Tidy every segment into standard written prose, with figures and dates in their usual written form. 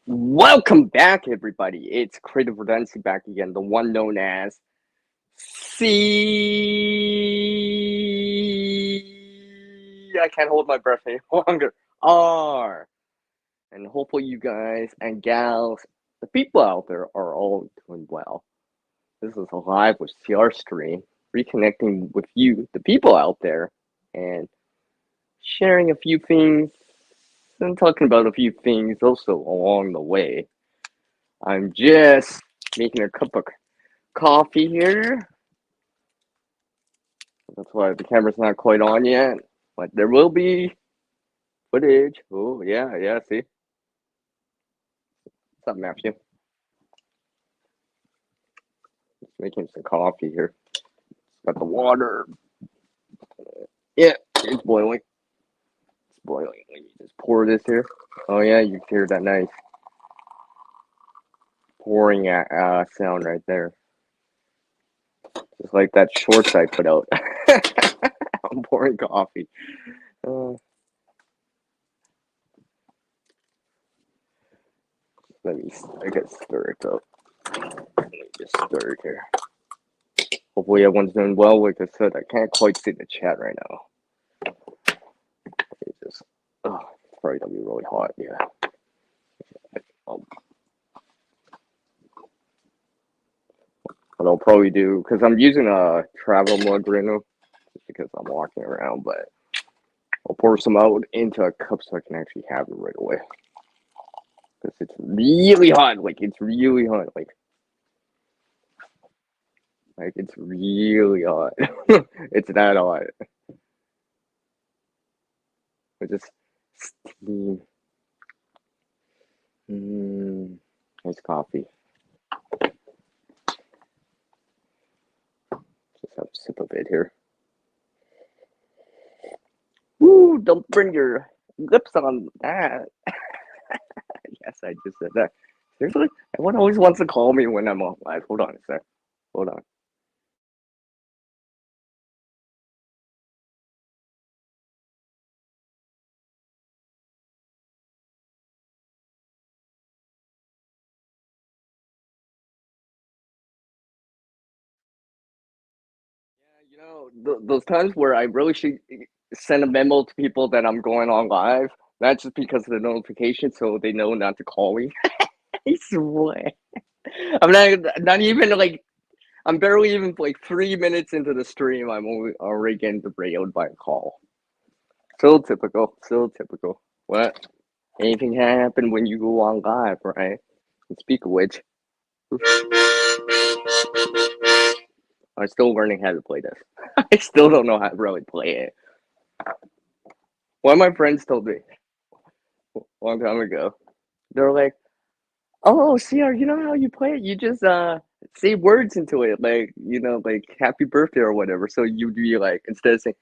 Welcome back, everybody. It's Creative Redundancy back again, the one known as C. I can't hold my breath any longer. R. And hopefully, you guys and gals, the people out there, are all doing well. This is a live with CR stream, reconnecting with you, the people out there, and sharing a few things and talking about a few things also along the way. I'm just making a cup of coffee here. That's why the camera's not quite on yet, but there will be footage. Oh, yeah, see? What's up, Matthew? Just making some coffee here. Got the water. Yeah, it's boiling. It's boiling. Let me just pour this here. Oh, yeah, you can hear that nice pouring sound right there. Just like that shorts I put out. I'm pouring coffee. I guess stir it up. Let me just stir it here. Hopefully everyone's doing well. Like I said, I can't quite see the chat right now. It's just, it's probably gonna be really hot. Yeah. What I'll probably do, because I'm using a travel mug right now, just because I'm walking around, but I'll pour some out into a cup so I can actually have it right away. Because it's really hot. Like, it's really hot. Like it's really hot. It's that hot. It's just steam. Nice coffee. Just have a sip of it here. Woo! Don't burn your lips on that. Yes, I just said that. Seriously? Everyone always wants to call me when I'm on live. Hold on a sec. Hold on. You know, those times where I really should send a memo to people that I'm going on live, not just because of the notification, so they know not to call me. I swear. I'm not even like, I'm barely even like 3 minutes into the stream. I'm already getting derailed by a call. So typical. So typical. What? Anything can happen when you go on live, right? And speak of which, I'm still learning how to play this. I still don't know how to really play it. One of my friends told me a long time ago. They were like, "Oh, CR, you know how you play it? You just say words into it, like like happy birthday or whatever." So you'd be like, instead of saying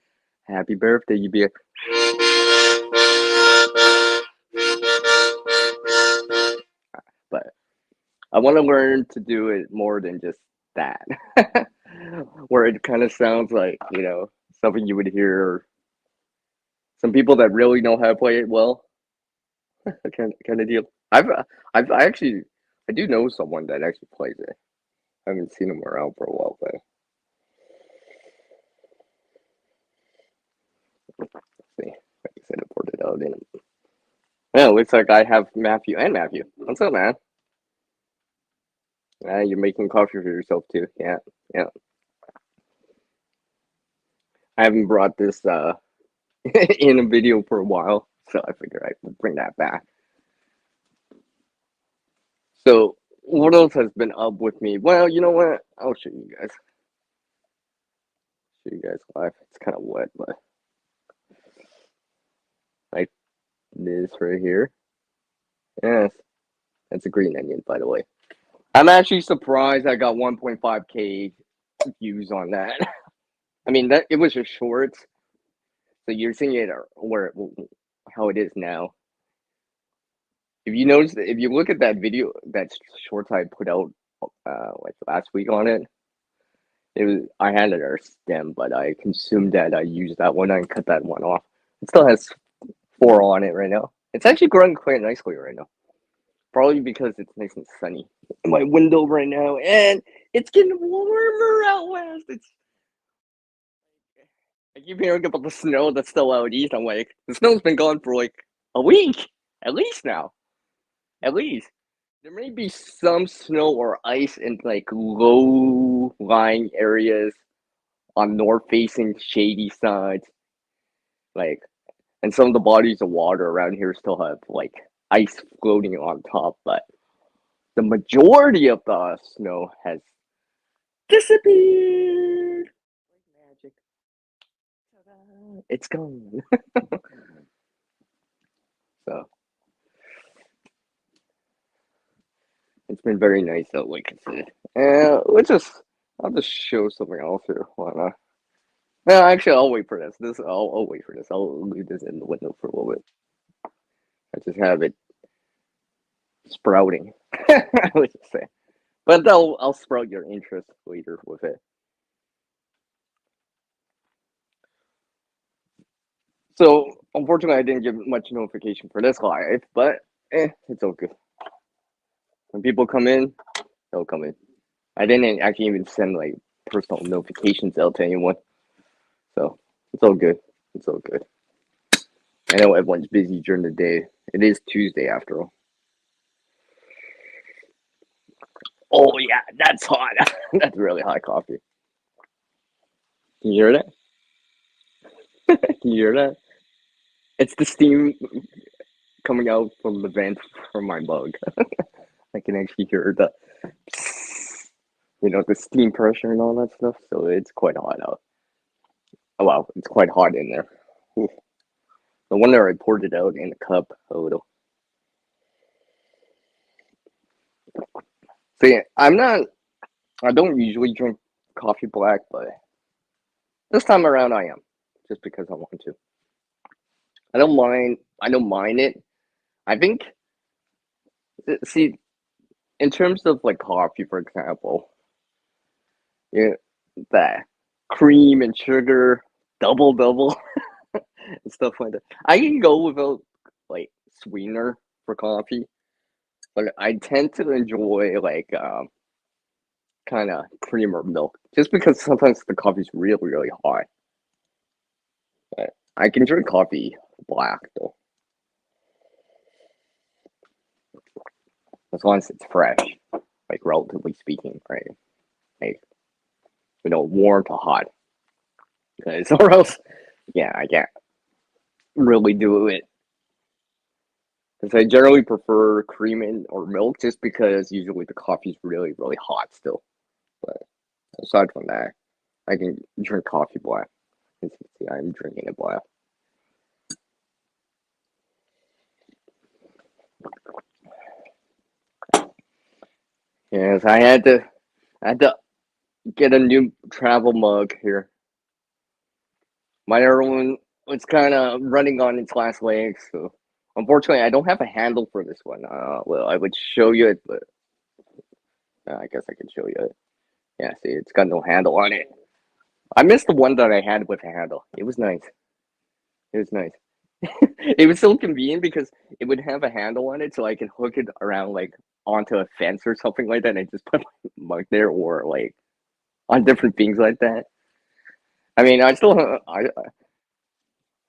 happy birthday, you'd be like, but I want to learn to do it more than just that, where it kind of sounds like something you would hear some people that really know how to play it well, kind of deal. I actually I do know someone that actually plays it. I haven't seen him around for a while, but let's see. Like I said, I poured it out in. Yeah, it looks like I have Matthew and Matthew. What's up, man? You're making coffee for yourself too. Yeah, yeah. I haven't brought this in a video for a while, so I figured I would bring that back. So, what else has been up with me? Well, you know what? I'll show you guys. Show you guys live. It's kind of wet, but like this right here. Yes, that's a green onion, by the way. I'm actually surprised I got 1.5K views on that. I mean, that it was just shorts, so you're seeing it where how it is now. If you notice, if you look at that video, that shorts I put out like last week on it, it was I had it a stem, but I consumed that. I used that one. I cut that one off. It still has 4 on it right now. It's actually growing quite nicely right now. Probably because it's nice and sunny in my window right now, and it's getting warmer out west. I keep hearing about the snow that's still out east. I'm like, the snow's been gone for like a week, at least now. At least. There may be some snow or ice in like low lying areas on north facing shady sides. Like, and some of the bodies of water around here still have like ice floating on top, but the majority of the snow has disappeared. Like magic. Ta-da. It's gone. So it's been very nice out, like I said. I'll just show something else here. Why not? No, actually, I'll wait for this. I'll wait for this. I'll leave this in the window for a little bit. I just have it sprouting. I would just say, but I'll sprout your interest later with it. So unfortunately, I didn't give much notification for this live, but it's okay. When people come in, they'll come in. I didn't actually even send like personal notifications out to anyone, so it's all good. It's all good. I know everyone's busy during the day. It is Tuesday after all. Oh yeah, that's hot. That's really hot coffee. Can you hear that? Can you hear that? It's the steam coming out from the vent from my mug. I can actually hear the steam pressure and all that stuff. So it's quite hot out. Oh wow, it's quite hot in there. Ooh. No wonder I poured it out in a cup a little. So yeah, I don't usually drink coffee black, but this time around I am, just because I want to. I don't mind. I don't mind it. I think. See, in terms of like coffee, for example, yeah, the cream and sugar double and stuff like that. I can go without like sweetener for coffee, but I tend to enjoy like kind of cream or milk, just because sometimes the coffee's really hot. But I can drink coffee black though, as long as it's fresh, like relatively speaking, right? Like warm to hot, because or else, yeah, I can't really do it. Because I generally prefer cream or milk, just because usually the coffee's really hot still. But aside from that, I can drink coffee black. As you can see, I'm drinking it black. Yes, I had to get a new travel mug here. My other one was kind of running on its last legs, so unfortunately, I don't have a handle for this one. Well, I would show you it, but I guess I can show you it. Yeah, see, it's got no handle on it. I missed the one that I had with a handle. It was nice. It was nice. It was so convenient because it would have a handle on it, so I could hook it around like onto a fence or something like that, and just put my mug there, or like on different things like that. I mean, I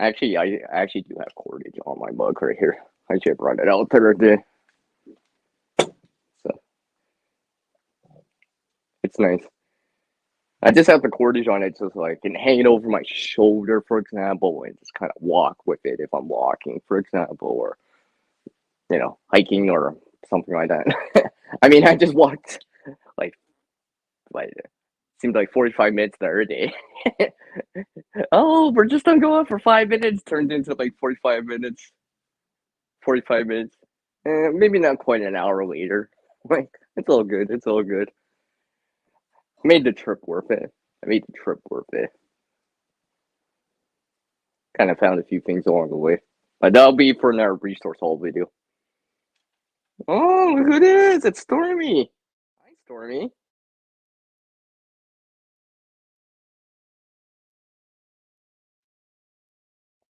actually do have cordage on my mug right here. I should have brought it out the other day. So it's nice. I just have the cordage on it, so I can hang it over my shoulder, for example, and just kind of walk with it if I'm walking, for example, or hiking or something like that. I mean, I just walked like like seemed like 45 minutes the other day. Oh, we're just gonna go out for 5 minutes. Turned into like 45 minutes. 45 minutes. Maybe not quite an hour later. Like it's all good. It's all good. Made the trip worth it. I made the trip worth it. Kind of found a few things along the way, but that'll be for another resource haul video. Oh, look who it is! It's Stormy. Hi, Stormy.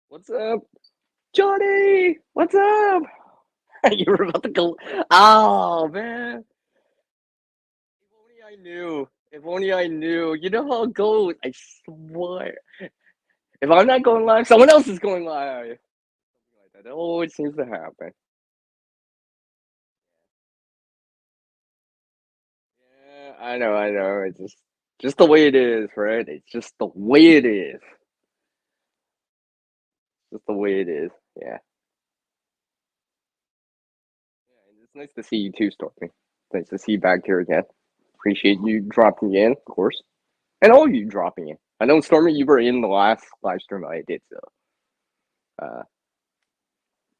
What's up, Johnny? What's up? You were about to go. Oh man! If only I knew. If only I knew. You know how it goes. I swear. If I'm not going live, someone else is going live. Something like that. It always seems to happen. Yeah, I know, I know. It's just the way it is, right? It's just the way it is. Just the way it is. Yeah. Yeah, and it's nice to see you too, Stormy. Nice to see you back here again. Appreciate you dropping in, of course, and all you dropping in. I know, Stormy, you were in the last live stream I did, so uh,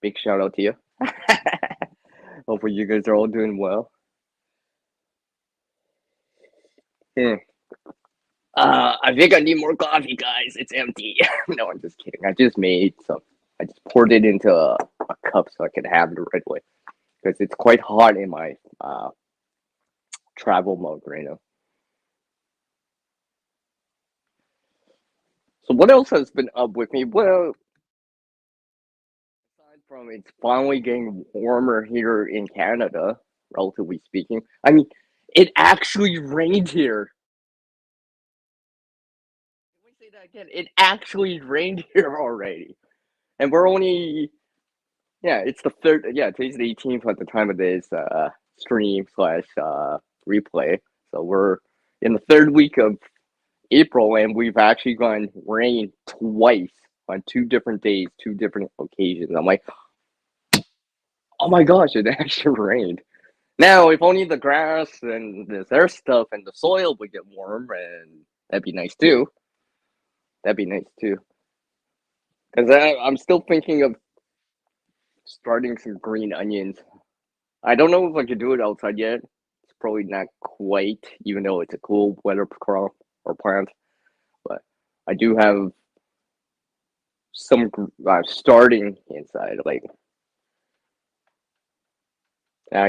big shout out to you. Hopefully, you guys are all doing well. Hmm. I think I need more coffee, guys. It's empty. No, I'm just kidding. I just made some. I just poured it into a cup so I could have it right away because it's quite hot in my travel mode right now. So what else has been up with me? Well, aside from it's finally getting warmer here in Canada, relatively speaking. I mean, it actually rained here. Can we say that again? It actually rained here already, and we're only yeah. It's the third. Yeah, today's the 18th at the time of this stream slash replay. So we're in the third week of April, and we've actually gotten rain twice on 2 different days, 2 different occasions. I'm like, oh my gosh, it actually rained. Now, if only the grass and this air stuff and the soil would get warm, and that'd be nice too. That'd be nice too. Because I'm still thinking of starting some green onions. I don't know if I could do it outside yet. It's probably not quite, even though it's a cool weather crop or plant. But I do have some starting inside. Like,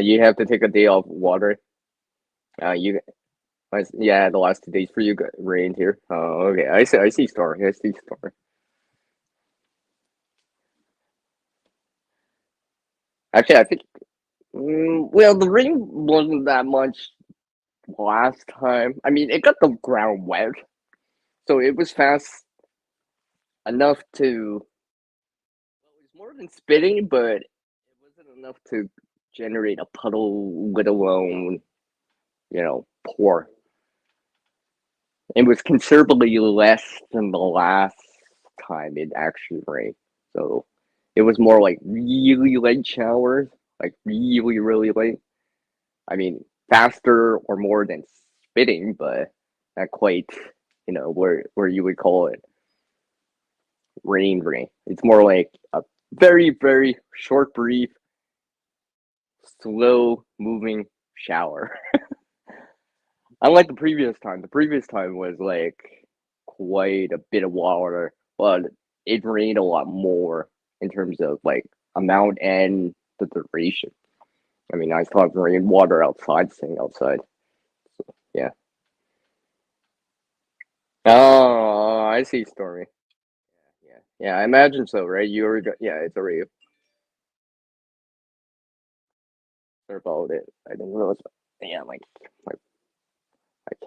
you have to take a day off water. You yeah, the last 2 days for you got rained here. Oh, okay. I see story. I see story. Actually, I think. Well, the rain wasn't that much last time. I mean, it got the ground wet, so it was fast enough to. Well, it was more than spitting, but it wasn't enough to generate a puddle, let alone pour. It was considerably less than the last time it actually rained. So it was more like really late showers, like really, really late. I mean, faster or more than spitting, but not quite, where you would call it rain. It's more like a very, very short, brief, slow moving shower. Unlike the previous time was like quite a bit of water, but it rained a lot more in terms of like amount and the duration. I mean, I saw rainwater outside, staying outside. So, yeah. Oh, I see, Stormy. Yeah. I imagine so, right? Yeah, it's already about it. I didn't realize. Yeah, my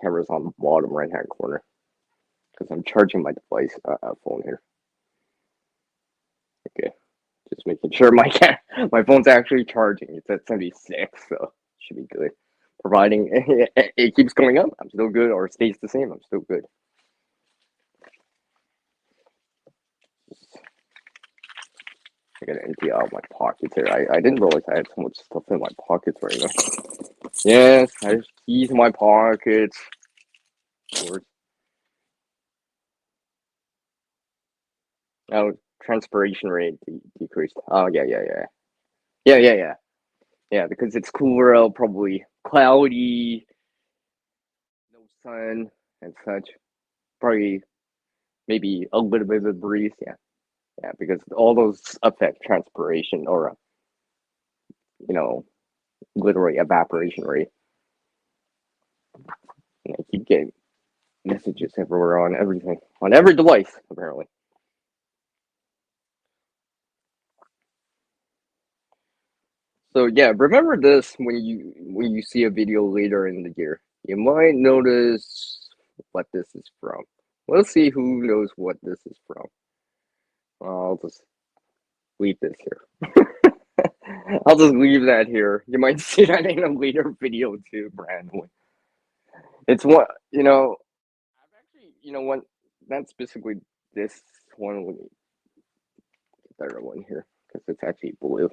camera's on the bottom right hand corner because I'm charging my device phone here. Okay. Just making sure my phone's actually charging. It's at 76, so should be good. Providing it keeps going up, I'm still good, or stays the same, I'm still good. I gotta empty out my pockets here. I didn't realize I had so much stuff in my pockets right now. Yes, I have keys in my pockets. Of course. Oh, transpiration rate decreased. Oh, yeah. Yeah, because it's cooler out, probably cloudy, no sun and such. Probably maybe a little bit of a breeze. Yeah, because all those affect transpiration or you know literally evaporation rate. And I keep getting messages everywhere on everything on every device apparently. So yeah, remember this when you see a video later in the year. You might notice what this is from. Let's see who knows what this is from. I'll just leave this here. I'll just leave that here. You might see that in a later video too, randomly. It's what I've actually, what? Not specifically this one. Let me get the better one here because it's actually blue.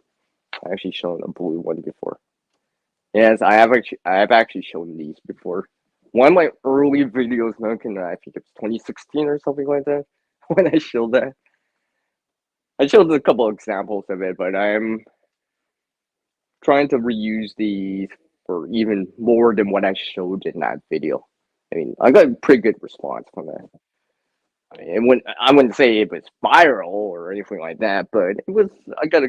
I actually shown a blue one before. Yes, I have actually shown these before. One of my early videos, I think it's 2016 or something like that. When I showed that, I showed a couple examples of it, but I'm trying to reuse these for even more than what I showed in that video. I mean, I got a pretty good response from that. I wouldn't say it was viral or anything like that, but it was. I got a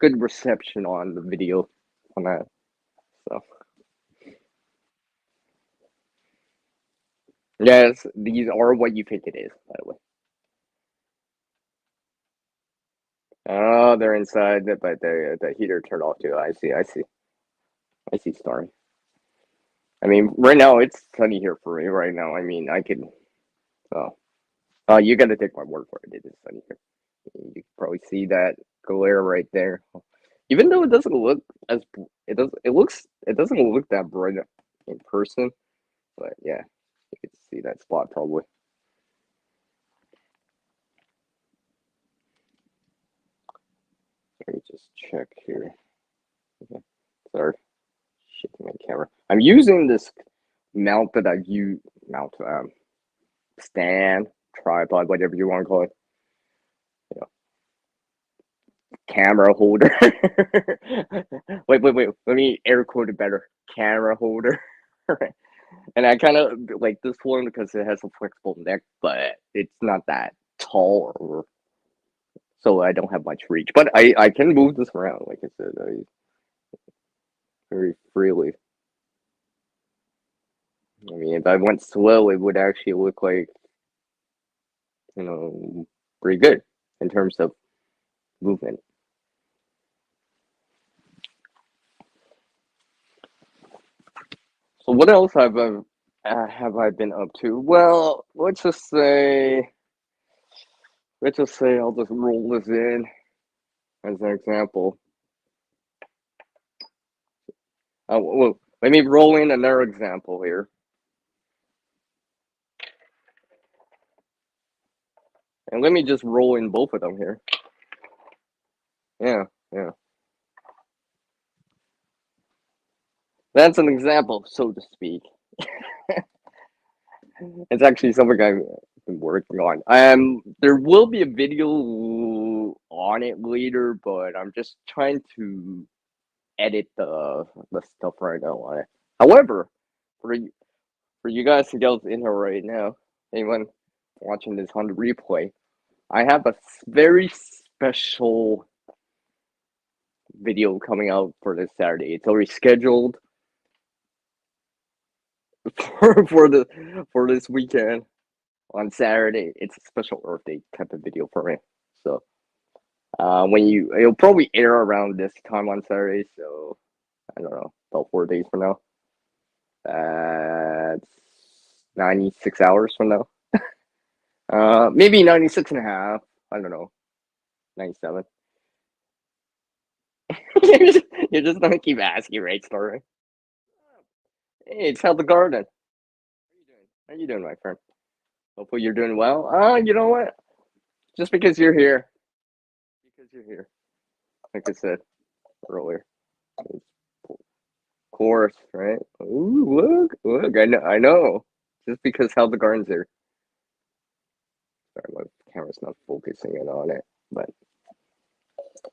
good reception on the video on that. So yes, these are what you think it is, by the way. Oh, they're inside, but the heater turned off too. I see. Sorry. I mean, right now it's sunny here for me. Right now, I mean, I could. Oh, you got to take my word for it. It is sunny here. You can probably see that glare right there. Even though it doesn't look as it doesn't look that bright in person, but yeah, you can see that spot probably. Let me just check here. Okay. Sorry, shifting my camera. I'm using this mount that I use mount stand tripod, whatever you want to call it. You know, camera holder. Wait. Let me air quote it better. Camera holder. And I kind of like this one because it has a flexible neck, but it's not that tall, so I don't have much reach. But I can move this around, like I said, very freely. I mean, if I went slow, it would actually look like you know pretty good in terms of movement. So what else have I been up to? Well, let's just say I'll just roll this in as an example. Well, let me roll in another example here. And let me just roll in both of them here. Yeah. That's an example, so to speak. It's actually something I've been working on. There will be a video on it later, but I'm just trying to edit the stuff right now on it. However, for you guys to get in here right now, anyone watching this on the replay, I have a very special video coming out for this Saturday. It's already scheduled for this weekend on Saturday. It's a special Earth Day type of video for me. So it'll probably air around this time on Saturday. So I don't know, about 4 days from now. That's 96 hours from now. Maybe 96 and a half. I don't know, 97. You're just gonna keep asking, right, Story? Hey, it's Hell the Garden. How you doing? How you doing, my friend? Hopefully you're doing well. You know what? Just because you're here, like I said earlier, of course, right? Ooh, look! I know. Just because Hell the Garden's here. Sorry, my camera's not focusing in on it, but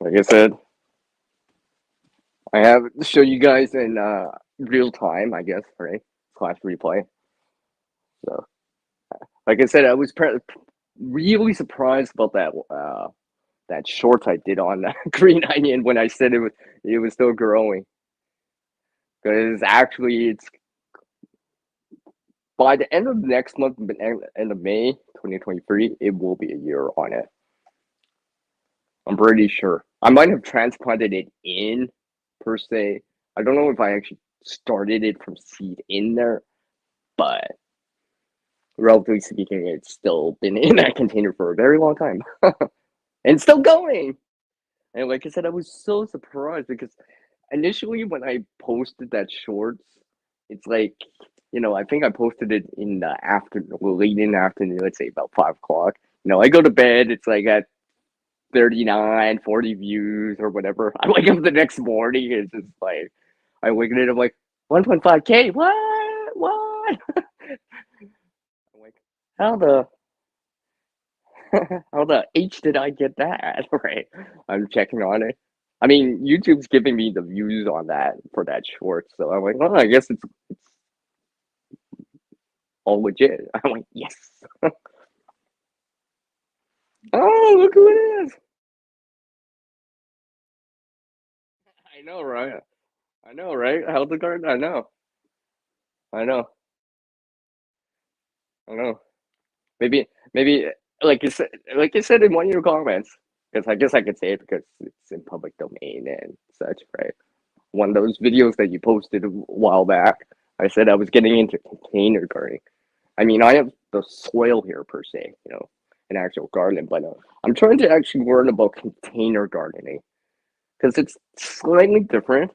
like I said, I have to show you guys in real time, I guess, right? Slash replay. So, like I said, I was really surprised about that short I did on Green Onion when I said it was still growing. Because actually, it's by the end of next month, end of May 2023, it will be a year on it. I'm pretty sure. I might have transplanted it in per se. I don't know if I actually started it from seed in there, but relatively speaking, it's still been in that container for a very long time and still going. And like I said, I was so surprised because initially when I posted that shorts, it's like, I think I posted it in the afternoon, late in the afternoon, let's say about 5 o'clock. I go to bed, it's like at 39, 40 views or whatever. I wake up the next morning, it's just like, I wake up, I'm like, 1.5K, what? What? I'm like, how the how the H did I get that? Right. I'm checking on it. I mean, YouTube's giving me the views on that for that short, so I'm like, well, I guess it's all legit. I'm like, yes. Oh, look who it is. I know, right? I know, right? Held the garden. I know. I know. I know. Maybe like you said in one of your comments, because I guess I could say it because it's in public domain and such, right? One of those videos that you posted a while back, I said I was getting into container gardening. I mean, I have the soil here per se, an actual garden, but I'm trying to actually learn about container gardening because it's slightly different.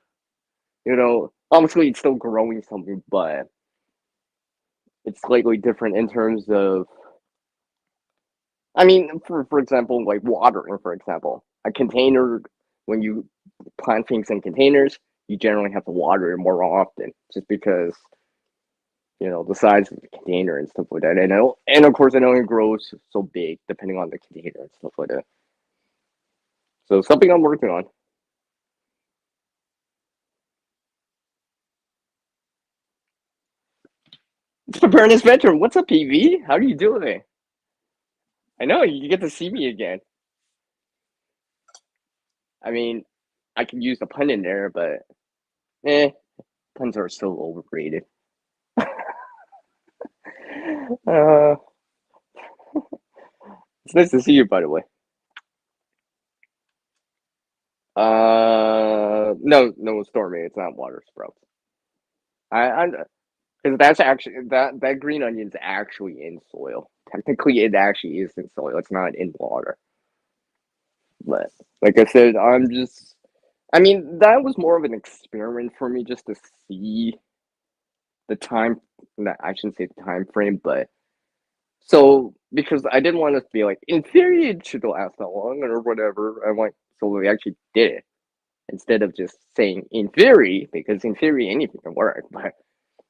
Obviously it's still growing something, but it's slightly different in terms of, I mean, for example, like watering, for example, a container, when you plant things in containers, you generally have to water it more often just because the size of the container and stuff like that. And of course, it only grows so big depending on the container and stuff like that. So something I'm working on. It's preparing this venture. What's up, PV? How are you doing? I know you get to see me again. I mean, I could use a pun in there, but puns are so overrated. uh, it's nice to see you, by the way. No, no, stormy. It's not water sprouts. I because that's actually that green onion's actually in soil. Technically, it actually is in soil. It's not in water. But like I said, I mean, that was more of an experiment for me just to see the time. I shouldn't say the time frame, but so because I didn't want to be like, in theory, it should last that long or whatever. I'm like, so we actually did it instead of just saying in theory, because in theory anything can work. But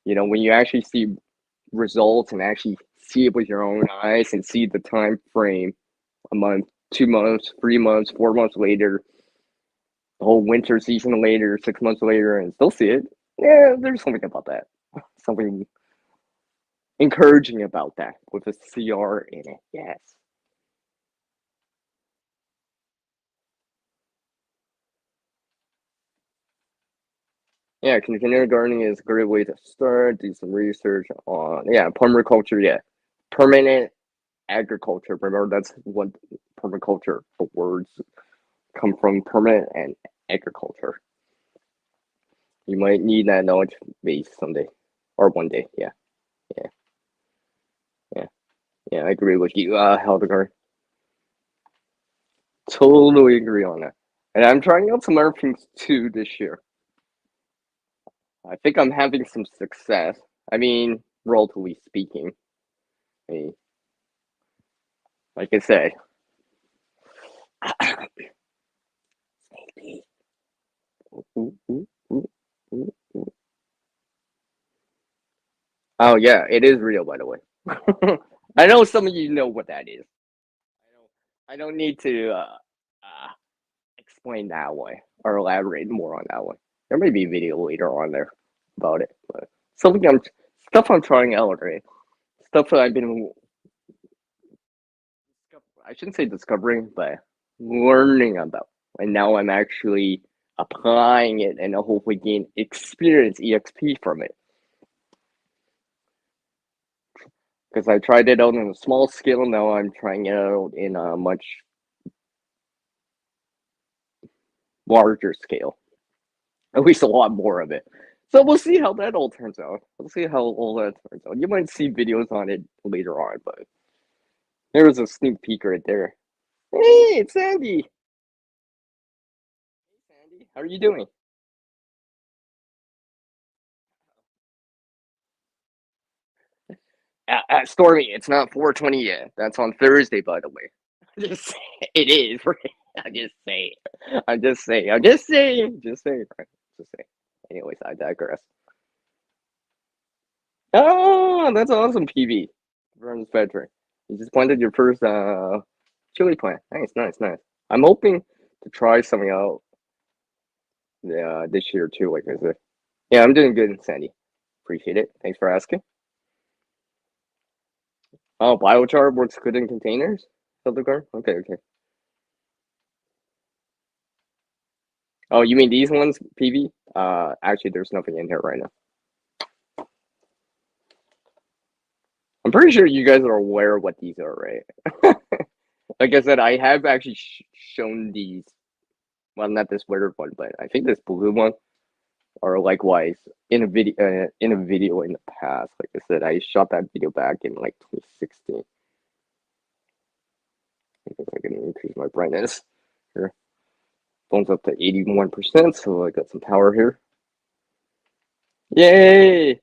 when you actually see results and actually see it with your own eyes and see the time frame, a month, 2 months, 3 months, 4 months later, the whole winter season later, 6 months later, and still see it. Yeah, there's something about that. Something encouraging about that with a CR in it. Yes. Yeah, container gardening is a great way to start, do some research on, yeah, permaculture, yeah. Permanent agriculture. Remember, that's what permaculture, the words come from permanent and agriculture. You might need that knowledge base someday or one day. Yeah, yeah, yeah, yeah. I agree with you, Hildegard. Totally agree on that. And I'm trying out some other things too this year. I think I'm having some success. I mean, relatively speaking. I like I said, oh yeah, it is real, by the way. I know some of you know what that is. I don't need to explain that way or elaborate more on that one. There may be a video later on there about it, but something I'm stuff I'm trying out, right? Stuff that I've been, I shouldn't say discovering, but learning about, and now I'm actually applying it and hopefully gain experience EXP from it. Because I tried it out on a small scale, now I'm trying it out in a much larger scale. At least a lot more of it. So we'll see how that all turns out. We'll see how all that turns out. You might see videos on it later on, but there was a sneak peek right there. Hey, it's Sandy. Hey, Sandy, how are you doing? Stormy, it's not 4:20 yet. That's on Thursday, by the way. Just it is. Right? I just say. I'm just saying. I'm just saying. Just saying. Right? Just saying. Anyways, I digress. Oh, that's awesome, PV. Burns veteran. You just planted your first chili plant. Nice, nice, nice. I'm hoping to try something out this year too. Like I said, yeah, I'm doing good, Sandy. Appreciate it. Thanks for asking. Oh, biochar works good in containers. Filter garden. Okay, okay. Oh, you mean these ones, PV? Actually, there's nothing in here right now. I'm pretty sure you guys are aware of what these are, right? Like I said, I have actually shown these. Well, not this weird one, but I think this blue one, or likewise in a video in the past. Like I said, I shot that video back in like 2016. If I can increase my brightness here, phone's up to 81%, so I got some power here. Yay!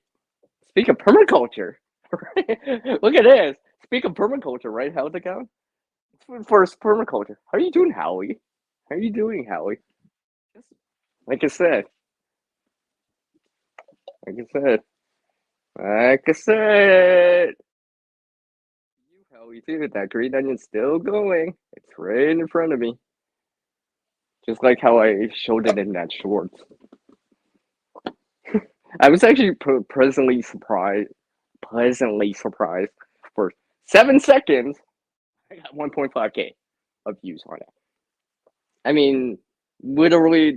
Speak of permaculture, look at this. Speak of permaculture, right? How's it going? For permaculture. How are you doing, Howie? How are you doing, Howie? Like I said, like I said, like I said. You, Howie, too. That green onion's still going. It's right in front of me. Just like how I showed it in that shorts. I was actually pleasantly surprised. For 7 seconds, I got 1.5K of views on it. I mean, literally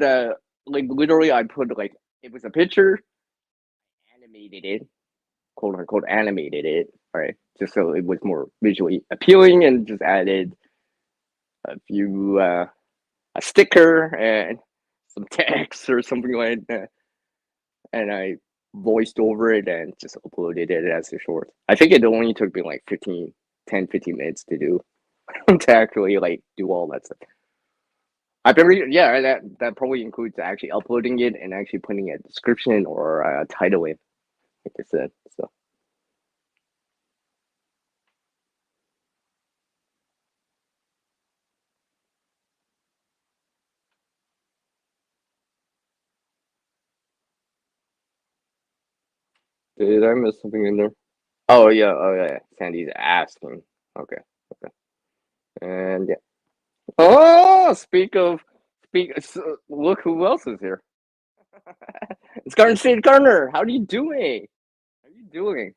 literally I put like it was a picture, animated it, quote unquote animated it, right? Just so it was more visually appealing, and just added a few a sticker and some text or something like that, and I voiced over it and just uploaded it as a short. I think it only took me like 15 minutes to do to actually like do all that stuff. I believe, yeah, that probably includes actually uploading it and actually putting a description or a title in, like I said. So did I miss something in there? Oh yeah. Sandy's asking. Okay, okay, and yeah. Oh, look who else is here. It's Garden State Gardener. How are you doing? How are you doing?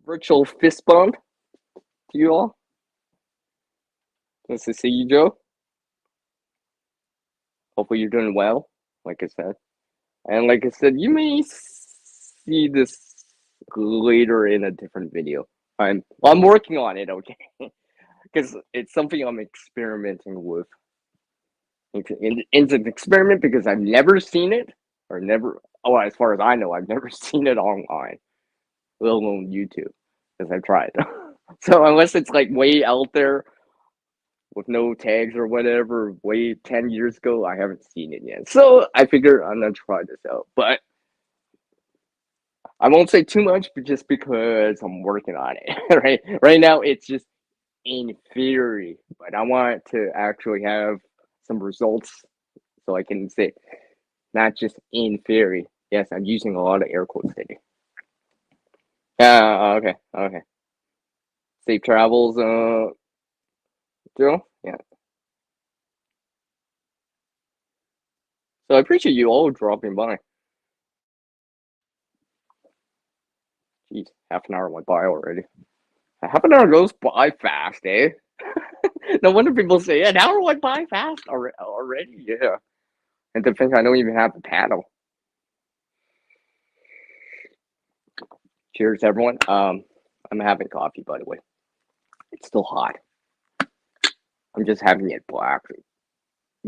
Virtual fist bump to you all. Nice to see you, Joe. Hopefully you're doing well, like I said. And like I said, you may see this later in a different video. I'm working on it, okay? Because it's something I'm experimenting with. It's an experiment because I've never seen it, or never. Oh, as far as I know, I've never seen it online, let alone YouTube, because I've tried. So unless it's like way out there with no tags or whatever, way 10 years ago, I haven't seen it yet. So I figure I'm gonna try this out, but I won't say too much, but just because I'm working on it. Right now, it's just in theory, but I want to actually have some results so I can say not just in theory. Yes, I'm using a lot of air quotes today. Okay, okay. Safe travels, Joe. Yeah. So I appreciate you all dropping by. Jeez, half an hour went by already. Half an hour goes by fast, eh? No wonder people say an hour went by fast already. Yeah. And to think I don't even have the paddle. Cheers, everyone. I'm having coffee, by the way. It's still hot. I'm just having it black.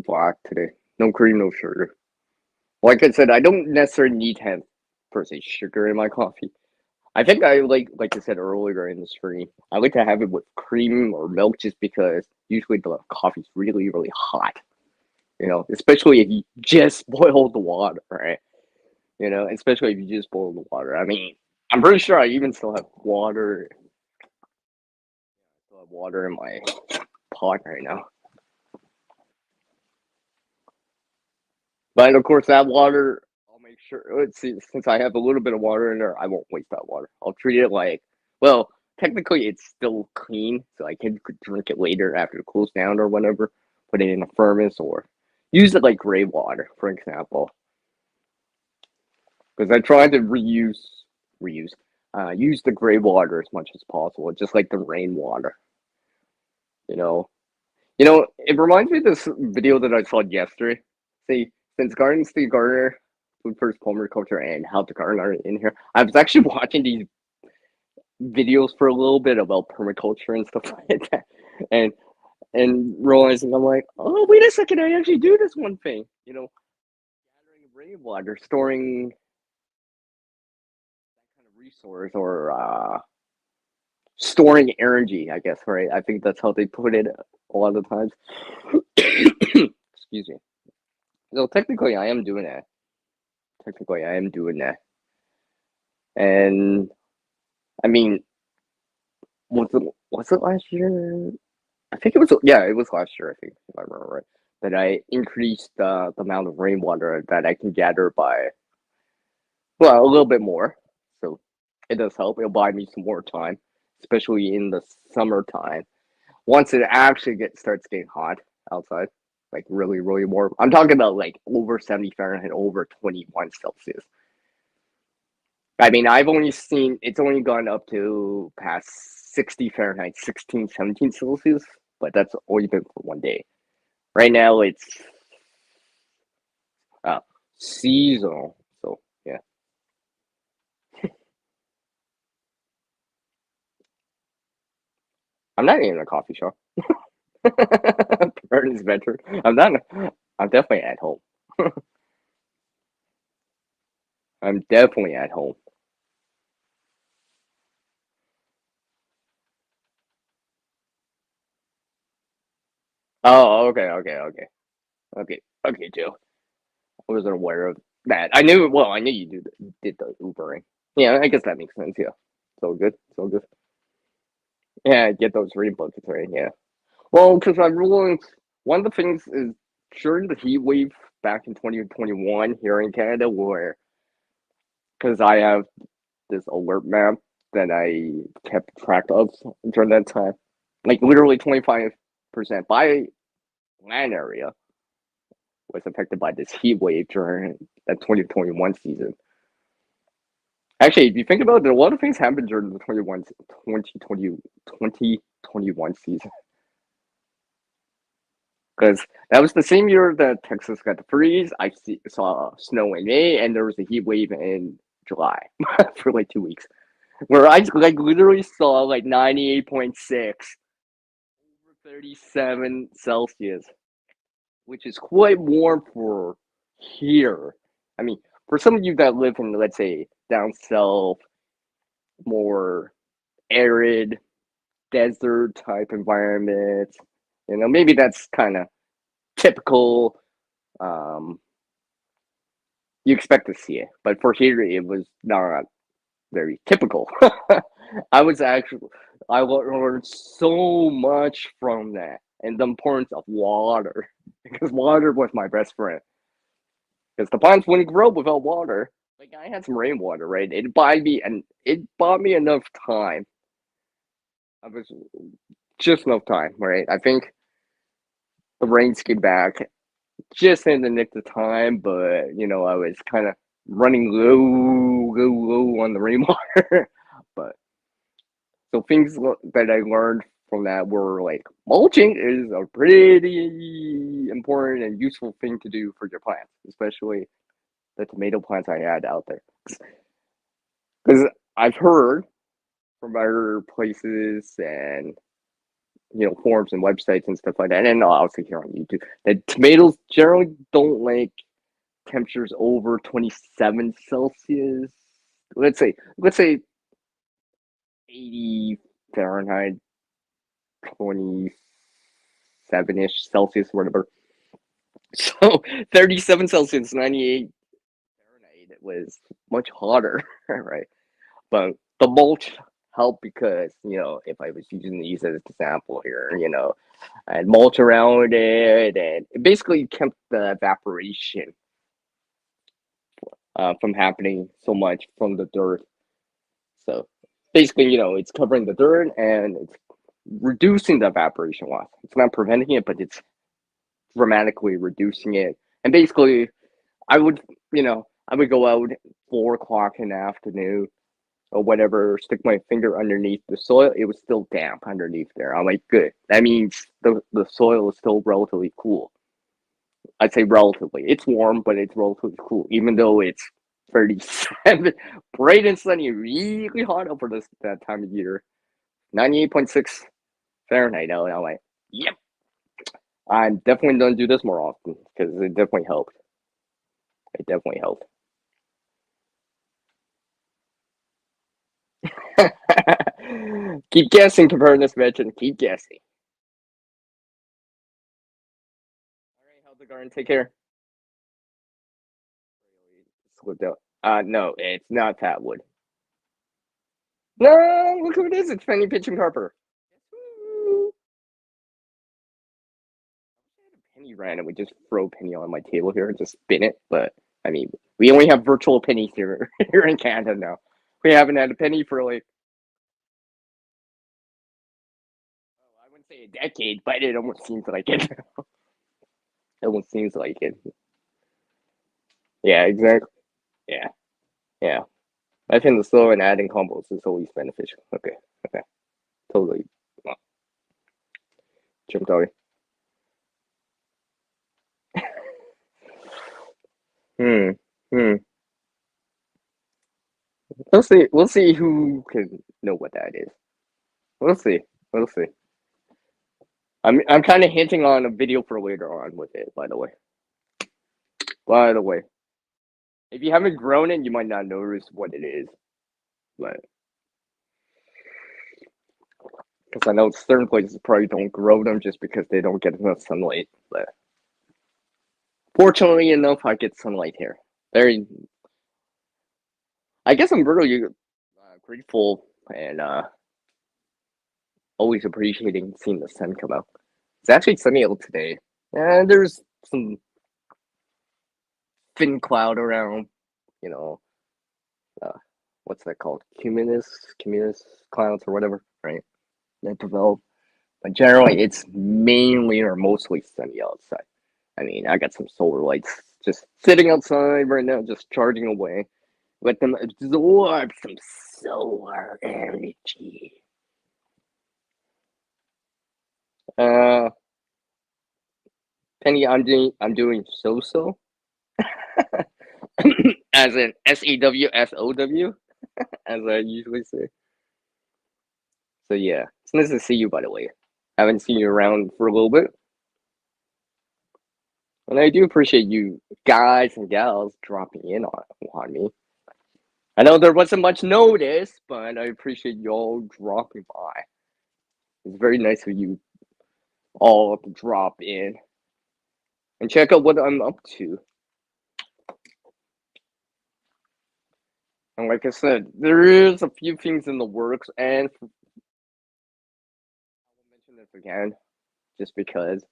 Black today. No cream, no sugar. Like I said, I don't necessarily need to have per se sugar in my coffee. I think I like I said earlier in the stream, I like to have it with cream or milk just because usually the coffee's really, really hot. Especially if you just boil the water, right? Especially if you just boil the water. I mean, I'm pretty sure I even still have water in my pot right now. But of course, that water, I'll make sure. Let's see, since I have a little bit of water in there, I won't waste that water. I'll treat it like, well, technically it's still clean, so I can drink it later after it cools down or whatever. Put it in a thermos or use it like gray water, for example. Because I try to reuse, use the gray water as much as possible, just like the rainwater. You know, it reminds me of this video that I saw yesterday. See, since Garden State Gardener, Food First Culture, and How to Garden are in here, I was actually watching these videos for a little bit about permaculture and stuff like that, and realizing I'm like, oh wait a second, I actually do this one thing. Gathering rainwater, storing that kind of resource, or storing energy. I guess, right? I think that's how they put it a lot of times. Excuse me. So technically, I am doing that. And I mean, was it last year? I think it was. Yeah, it was last year. I think, if I remember right, that I increased the amount of rainwater that I can gather by, well, a little bit more. So it does help. It'll buy me some more time, especially in the summertime. Once it actually starts getting hot outside, like really, really warm. I'm talking about like over 70 Fahrenheit, over 21 Celsius. I mean, it's only gone up to past 60 Fahrenheit, 16, 17 Celsius, but that's only been for one day. Right now it's uh, seasonal, so yeah. I'm not in a coffee shop. Burns venture. I'm not. I'm definitely at home. I'm definitely at home. Oh, okay, Joe. I wasn't aware of that. I knew. Well, I knew you did the Ubering. Yeah, I guess that makes sense. Yeah, so good, so good. Yeah, get those reading buckets, right? Yeah. Well, because I realized one of the things is during the heat wave back in 2021 here in Canada, where because I have this alert map that I kept track of during that time, like literally 25% by land area was affected by this heat wave during that 2021 season. Actually, if you think about it, a lot of things happened during the 2021 season. Because that was the same year that Texas got the freeze. Saw snow in May, and there was a heat wave in July for like 2 weeks, where I like literally saw like 98.6 over 37 Celsius, which is quite warm for here. I mean, for some of you that live in, let's say, down south, more arid desert type environments, maybe that's kind of typical. Um, you expect to see it, but for here it was not very typical. I was actually I learned so much from that and the importance of water because water was my best friend. Because the plants wouldn't grow without water. Like I had some rainwater, right? It bought me enough time. I was just enough time, right? I think the rains came back just in the nick of time, but I was kind of running low on the rainwater. But so things that I learned from that were like mulching is a pretty important and useful thing to do for your plants, especially the tomato plants I had out there. Because I've heard from other places and forums and websites and stuff like that, and also here on YouTube, that tomatoes generally don't like temperatures over 27 Celsius. Let's say 80 Fahrenheit, 27-ish Celsius, whatever. So 37 Celsius, 98 Fahrenheit, it was much hotter, right? But the mulch helped because, if I was using these as an example here, I had mulch around it, and it basically kept the evaporation from happening so much from the dirt. So basically, it's covering the dirt and it's reducing the evaporation loss. It's not preventing it, but it's dramatically reducing it. And basically, I would, I would go out 4 o'clock in the afternoon or whatever, stick my finger underneath the soil. It was still damp underneath there. I'm like, good. That means the soil is still relatively cool. I'd say relatively. It's warm, but it's relatively cool, even though it's 37, bright and sunny, really hot over that time of year. 98.6 Fahrenheit. And I'm like, yep. I'm definitely going to do this more often because it definitely helped. It definitely helped. Keep guessing, Copernicus mentioned. Keep guessing. All right, how's the garden? Take care. Slipped out. No, it's not Tatwood. No, look who it is. It's Penny Pitching Harper. Penny random. We just throw Penny on my table here and just spin it. But I mean, we only have virtual pennies here here in Canada now. We haven't had a penny for like, I wouldn't say a decade, but it almost seems like it. It almost seems like it. Yeah, exactly. Yeah, yeah. I think the slow and adding combos is always beneficial. Okay, okay, totally. Jim Toby. Hmm. Hmm. We'll see. We'll see who can know what that is. We'll see. We'll see. I'm kind of hinting on a video for later on with it. By the way. By the way, if you haven't grown it, you might not notice what it is. But because I know certain places probably don't grow them just because they don't get enough sunlight. But fortunately enough, I get sunlight here. Very. I guess I'm really grateful and always appreciating seeing the sun come out. It's actually sunny out today, and there's some thin cloud around. You know, uh, what's that called? Cumulus clouds or whatever, right? That develop. But generally, it's mainly or mostly sunny outside. I mean, I got some solar lights just sitting outside right now, just charging away. Let them absorb some solar energy. Uh, Penny, I'm doing so as in SEWSOW, as I usually say. So yeah, it's nice to see you. By the way, haven't seen you around for a little bit, and I do appreciate you guys and gals dropping in on me. I know there wasn't much notice, but I appreciate y'all dropping by. It's very nice of you all to drop in and check out what I'm up to. And like I said, there is a few things in the works, and I will mention this again, just because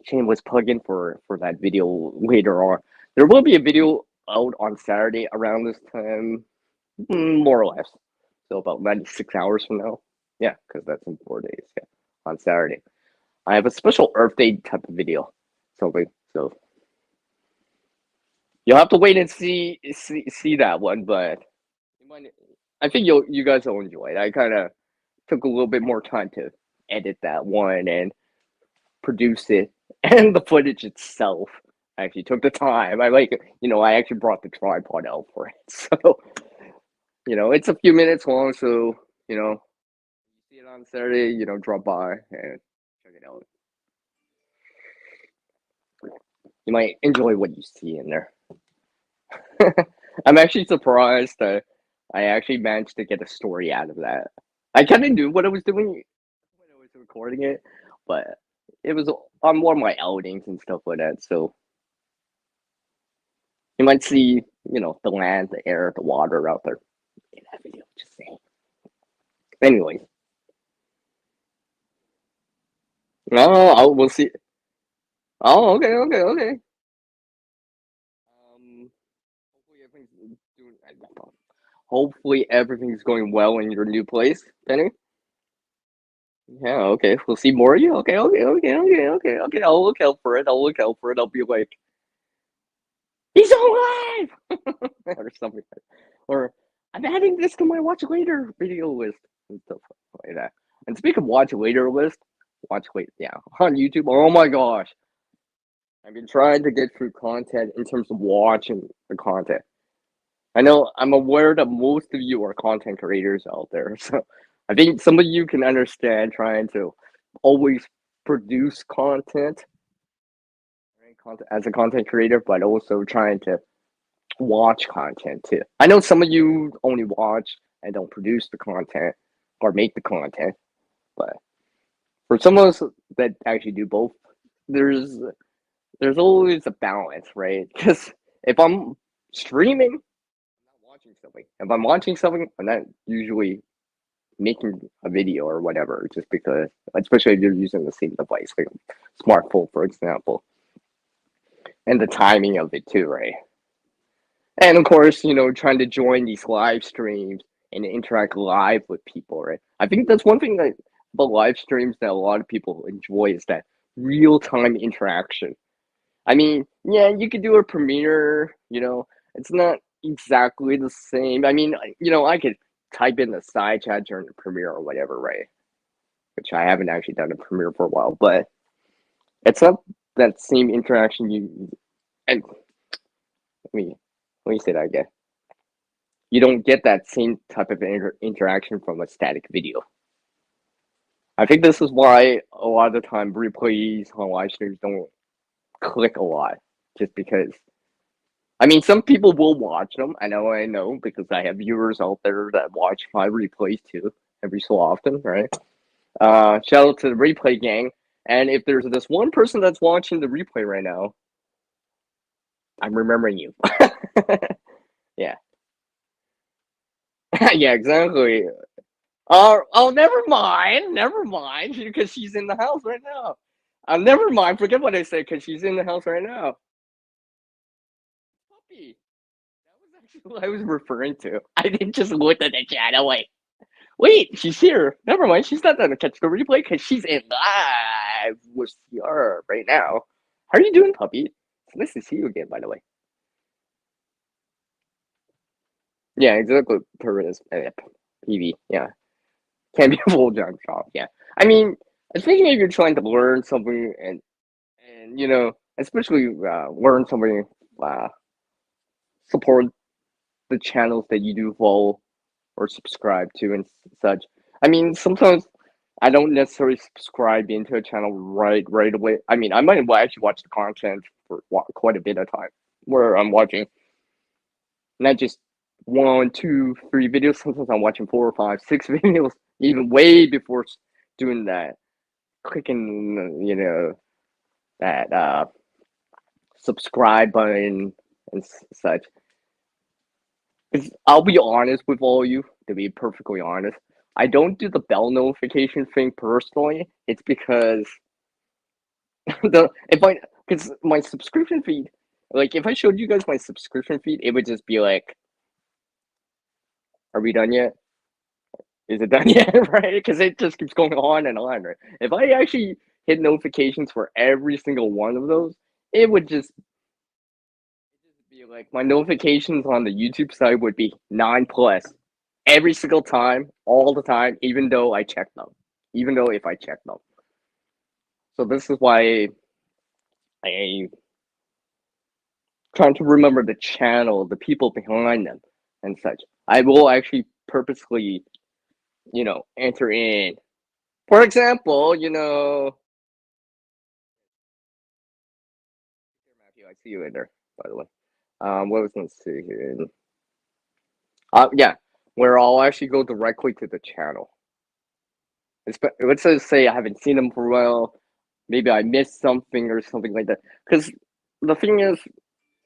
shameless plug-in for that video later on. There will be a video out on Saturday around this time, more or less. So about 96 hours from now. Yeah, because that's in 4 days. Yeah, on Saturday. I have a special Earth Day type of video. So you'll have to wait and see that one, but I think you guys will enjoy it. I kind of took a little bit more time to edit that one and produce it, and the footage itself. I actually took the time. I actually brought the tripod out for it. So, it's a few minutes long. So, you see it on Saturday, drop by and check it out. You might enjoy what you see in there. I'm actually surprised that I actually managed to get a story out of that. I kind of knew what I was doing when I was recording it, but it was on one of my outings and stuff like that. So you might see, the land, the air, the water out there in that video. Just saying. Anyways, we'll see. Oh, okay, okay, okay. Hopefully everything's doing. Hopefully everything's going well in your new place, Penny. Yeah, okay. We'll see more of you. Okay, okay, okay, okay, okay, okay. I'll look out for it. I'll look out for it. I'll be like, he's alive, or something, or I'm adding this to my watch later video list and stuff like that. And speaking of watch later list, yeah, on YouTube. Oh my gosh, I've been trying to get through content in terms of watching the content. I know I'm aware that most of you are content creators out there, so I think some of you can understand trying to always produce content, right? Content as a content creator, but also trying to watch content too. I know some of you only watch and don't produce the content or make the content, but for some of us that actually do both, there's there's always a balance, right? Because if I'm streaming, I'm not watching something. If I'm watching something, I'm not usually making a video or whatever, just because, especially if you're using the same device, like a smartphone, for example, and the timing of it too, right? And of course, trying to join these live streams and interact live with people, right? I think that's one thing that about live streams that a lot of people enjoy is that real time interaction. I mean, yeah, you could do a premiere, it's not exactly the same. I mean, I could type in the side chat during the premiere or whatever, right? Which I haven't actually done a premiere for a while, but it's not that same interaction and let me say that again. You don't get that same type of interaction from a static video. I think this is why a lot of the time replays on live streams don't click a lot, just because. I mean, some people will watch them. I know, because I have viewers out there that watch my replays too, every so often, right? Shout out to the replay gang. And if there's this one person that's watching the replay right now, I'm remembering you. Yeah. Yeah, exactly. Oh, never mind, because she's in the house right now. Never mind, forget what I said, because she's in the house right now. Puppy. That was actually what I was referring to. I didn't just look at the chat. I'm like, wait, she's here. Never mind, she's not gonna catch the replay because she's in live with CR right now. How are you doing, puppy? It's nice to see you again, by the way. Yeah, exactly. Paris, PV, yeah. Can't be a full time job, yeah. I mean, especially if you're trying to learn something and especially learn something, support the channels that you do follow or subscribe to and such. I mean, sometimes I don't necessarily subscribe into a channel right away. I mean, I might actually watch the content for quite a bit of time where I'm watching not just one, two, three videos. Sometimes I'm watching 4 or 5, 6 videos, even way before doing that. Clicking, that subscribe button and such. Because I'll be honest with all you, to be perfectly honest, I don't do the bell notification thing personally. It's because because my subscription feed, like if I showed you guys my subscription feed, it would just be like, "Are we done yet? Is it done yet?" Right? Because it just keeps going on and on. Right? If I actually hit notifications for every single one of those, it would just be like my notifications on the YouTube side would be 9+ every single time, all the time, even though I check them, even though if I check them. So this is why I trying to remember the channel, the people behind them, and such. I will actually purposely, enter in For example, Matthew, I see you in there, by the way. What was let's see here. Yeah, where I'll actually go directly to the channel. Let's just say I haven't seen them for a while. Maybe I missed something or something like that. Because the thing is,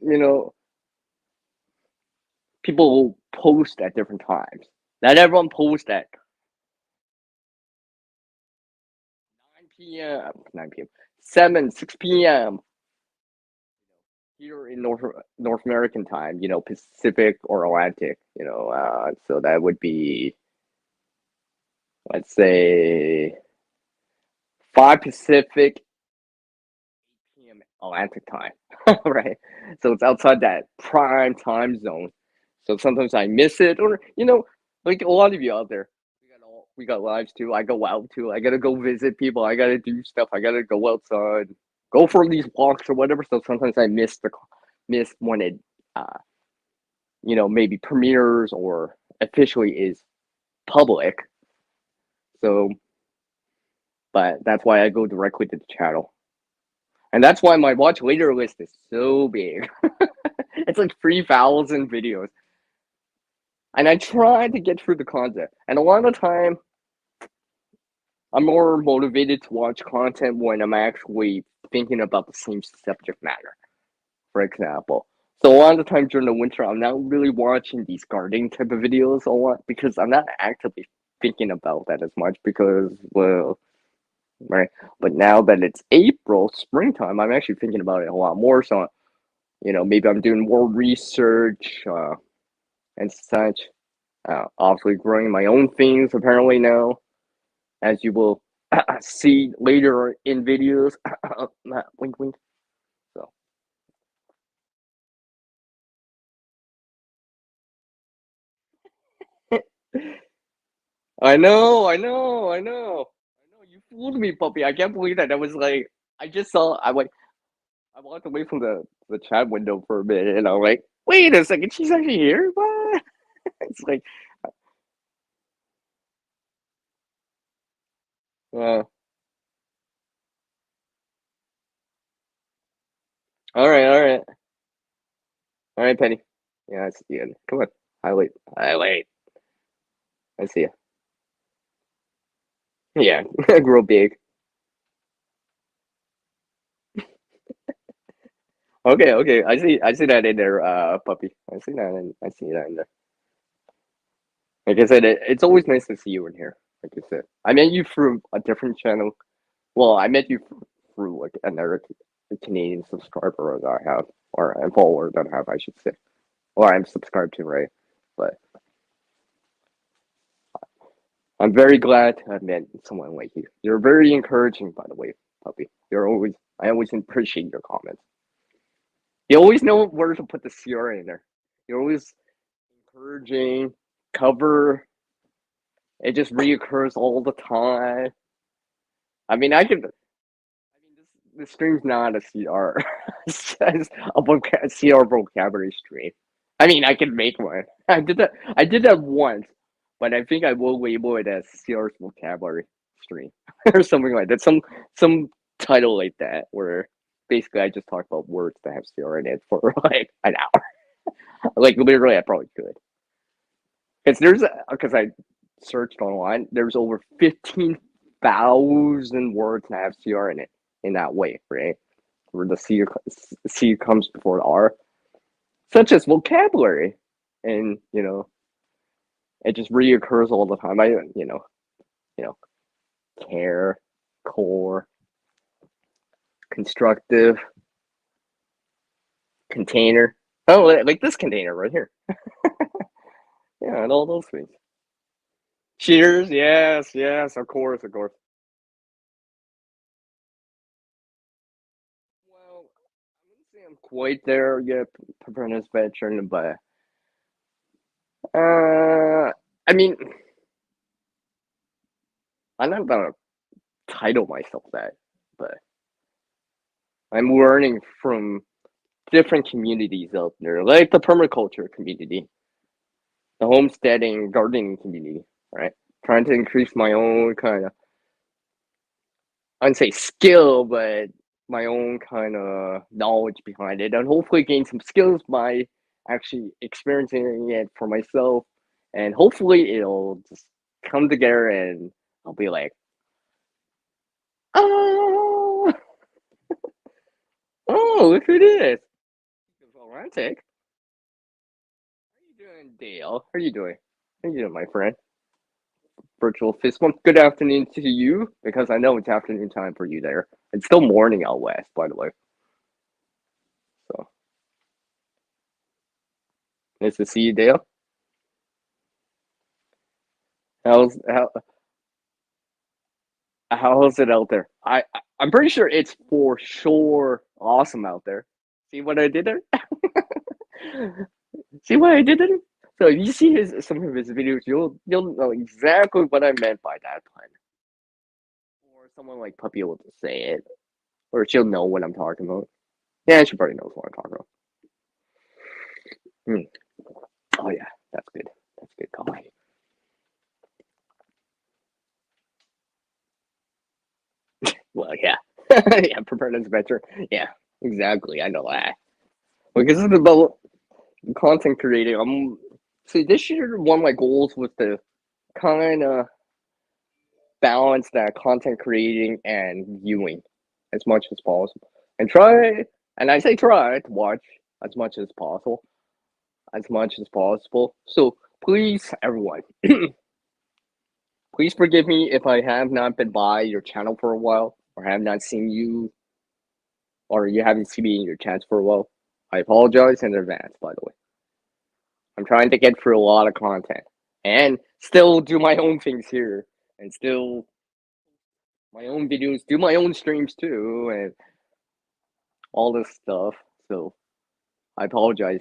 you know, people will post at different times. Not everyone posts at 9 p.m., 9 p.m., 7, 6 p.m. here in North American time, Pacific or Atlantic, so that would be, let's say, 5 Pacific, p.m. Atlantic time, right? So it's outside that prime time zone. So sometimes I miss it, or like a lot of you out there, we got lives too. I go out too. I gotta go visit people. I gotta do stuff. I gotta go outside, go for these walks or whatever. So sometimes I miss when it, uh, maybe premieres or officially is public. So, but that's why I go directly to the channel. And that's why my watch later list is so big. It's like 3,000 videos. And I try to get through the content. And a lot of the time, I'm more motivated to watch content when I'm actually thinking about the same subject matter, for example. So a lot of the time during the winter, I'm not really watching these gardening type of videos a lot because I'm not actively thinking about that as much because, well, right. But now that it's April, springtime, I'm actually thinking about it a lot more. So, maybe I'm doing more research and such. Obviously, growing my own things apparently now, as you will see later in videos. Wink, wink. So I know. You fooled me, puppy. I can't believe that. I was like, I just saw. I walked away from the chat window for a minute, and I'm like, wait a second, she's actually here. What? It's like, uh, all right, Penny. Yeah, I see you. Come on, highlight. I see you. Yeah, grow big. Okay. I see that in there, puppy. I see that in there. Like I said, it's always nice to see you in here. Like I said, I met you through a different channel. Well, I met you through like another Canadian subscriber that I have, or a follower that I have, I should say, or I'm subscribed to, right? But I'm very glad to have met someone like you. You're very encouraging, by the way, puppy. I always appreciate your comments. You always know where to put the CR in there. You're always encouraging, cover. It just reoccurs all the time. I mean, this stream's not a CR. It's just a CR vocabulary stream. I mean, I can make one. I did that once, but I think I will label it as CR's vocabulary stream or something like that. Some title like that, where basically I just talk about words that have CR in it for like an hour. Like literally, I probably could. Because I searched online. There's over 15,000 words that have CR in it in that way, right? Where the C comes before the R, such as vocabulary, and it just reoccurs all the time. You know, care, core, constructive, container. Oh, like this container right here. Yeah, and all those things. Cheers, yes, of course. Well, I wouldn't say I'm quite there yet, apprentice veteran, but I mean, I'm not gonna title myself that, but I'm learning from different communities out there, like the permaculture community, the homesteading, gardening community, right? Trying to increase my own kind of I wouldn't say skill, but my own kind of knowledge behind it, and hopefully gain some skills by actually experiencing it for myself, and hopefully it'll just come together, and I'll be like, oh, oh, look who this. Romantic. How are you doing, Dale? How are you doing? How are you doing, my friend? Virtual fist bump. Good afternoon to you, because I know it's afternoon time for you there. It's still morning out west, by the way. So nice to see you, Dale. How's how's it out there? I'm pretty sure it's for sure awesome out there. See what I did there? See what I did there? So if you see some of his videos, you'll know exactly what I meant by that pun. Or someone like Puppy will just say it, or she'll know what I'm talking about. Yeah, she probably knows what I'm talking about. Hmm. Oh yeah, that's good. That's good coffee. Well, yeah, yeah. Preparedness better. Yeah, exactly. I know that. Because it's about content creating. See, this year one of my goals was to kind of balance that content creating and viewing as much as possible, and try. And I say try to watch as much as possible, as much as possible. So please, everyone, please forgive me if I have not been by your channel for a while, or have not seen you, or you haven't seen me in your chats for a while. I apologize in advance, by the way. I'm trying to get through a lot of content and still do my own things here, and still my own videos, do my own streams too, and all this stuff. So I apologize,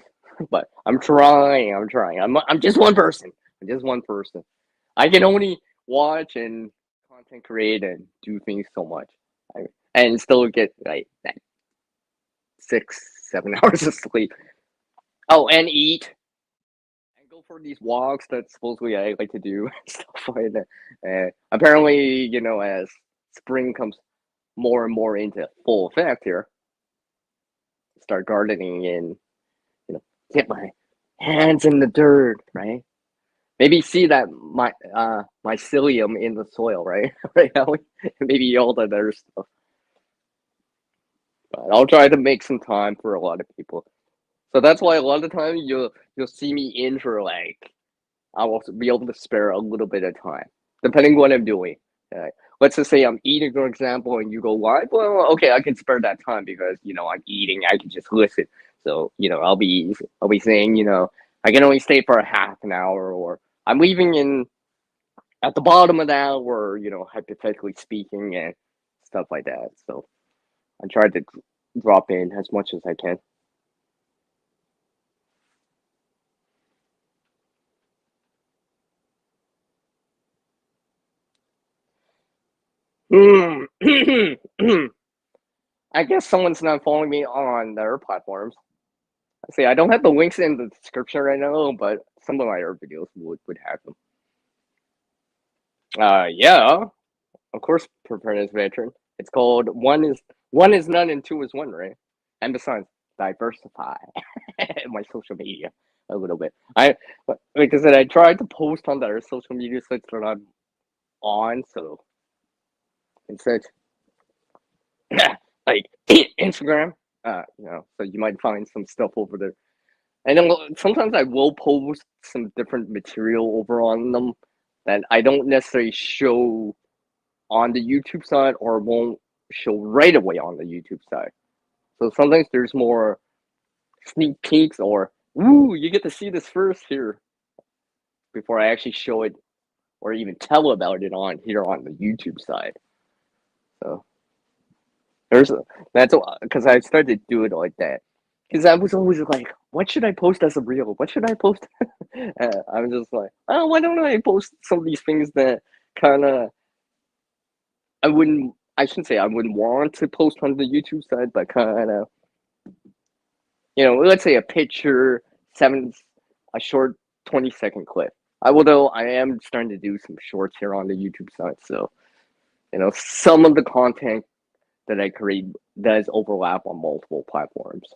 but I'm trying. I'm trying. I'm just one person. I'm just one person. I can only watch and content create and do things so much, I, and still get like that 6 7 hours of sleep. Oh, and eat and go for these walks that supposedly I like to do and stuff like that. Apparently, as spring comes more and more into full effect here, start gardening and get my hands in the dirt, right? Maybe see that my mycelium in the soil, right? Right, Howie? Maybe all the other stuff. But I'll try to make some time for a lot of people. So that's why a lot of times you'll see me in for like I will be able to spare a little bit of time, depending what I'm doing. Let's just say I'm eating, for example, and you go live. Well, okay, I can spare that time because I'm eating. I can just listen. So I'll be saying I can only stay for a half an hour, or I'm leaving in at the bottom of the hour. Hypothetically speaking, and stuff like that. So I try to drop in as much as I can. Hmm. I guess someone's not following me on their platforms. See, I don't have the links in the description right now, but some of my other videos would have them. Yeah, of course, preparedness veteran. It's called one is none and two is one, right? And besides, diversify my social media a little bit. Like I said, I tried to post on their social media sites they're not on, so instead, like Instagram, so you might find some stuff over there. And then sometimes I will post some different material over on them that I don't necessarily show on the YouTube side, or won't show right away on the YouTube side. So sometimes there's more sneak peeks, or ooh, you get to see this first here before I actually show it or even tell about it on here on the YouTube side. So there's that's because I started to do it like that. Because I was always like, what should I post as a reel? What should I post? I'm just like, oh, why don't I post some of these things that kind of I shouldn't say I wouldn't want to post on the YouTube side, but kind of, let's say a picture, a short 20-second clip. Although I am starting to do some shorts here on the YouTube side, so some of the content that I create does overlap on multiple platforms.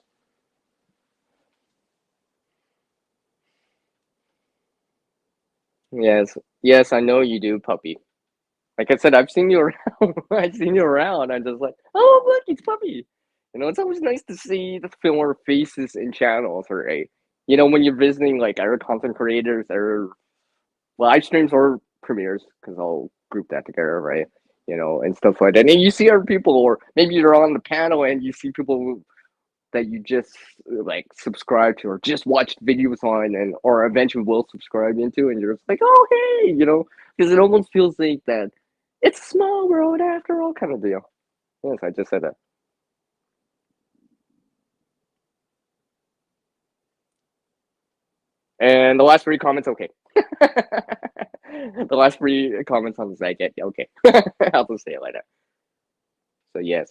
Yes, yes, I know you do, puppy. Like I said, I've seen you around. I've seen you around. I'm just like, oh, look, it's puppy. It's always nice to see the familiar faces in channels, right? When you're visiting like other content creators or live streams or premieres, because I'll group that together, right? And stuff like that. And you see other people, or maybe you're on the panel and you see people that you just like subscribe to or just watched videos on and or eventually will subscribe into, and you're just like, oh hey, because it almost feels like that it's a small world after all kind of deal. Yes, I just said that. And the last three comments, okay. The last three comments on the site, yeah, okay. I'll just say it like that. So yes.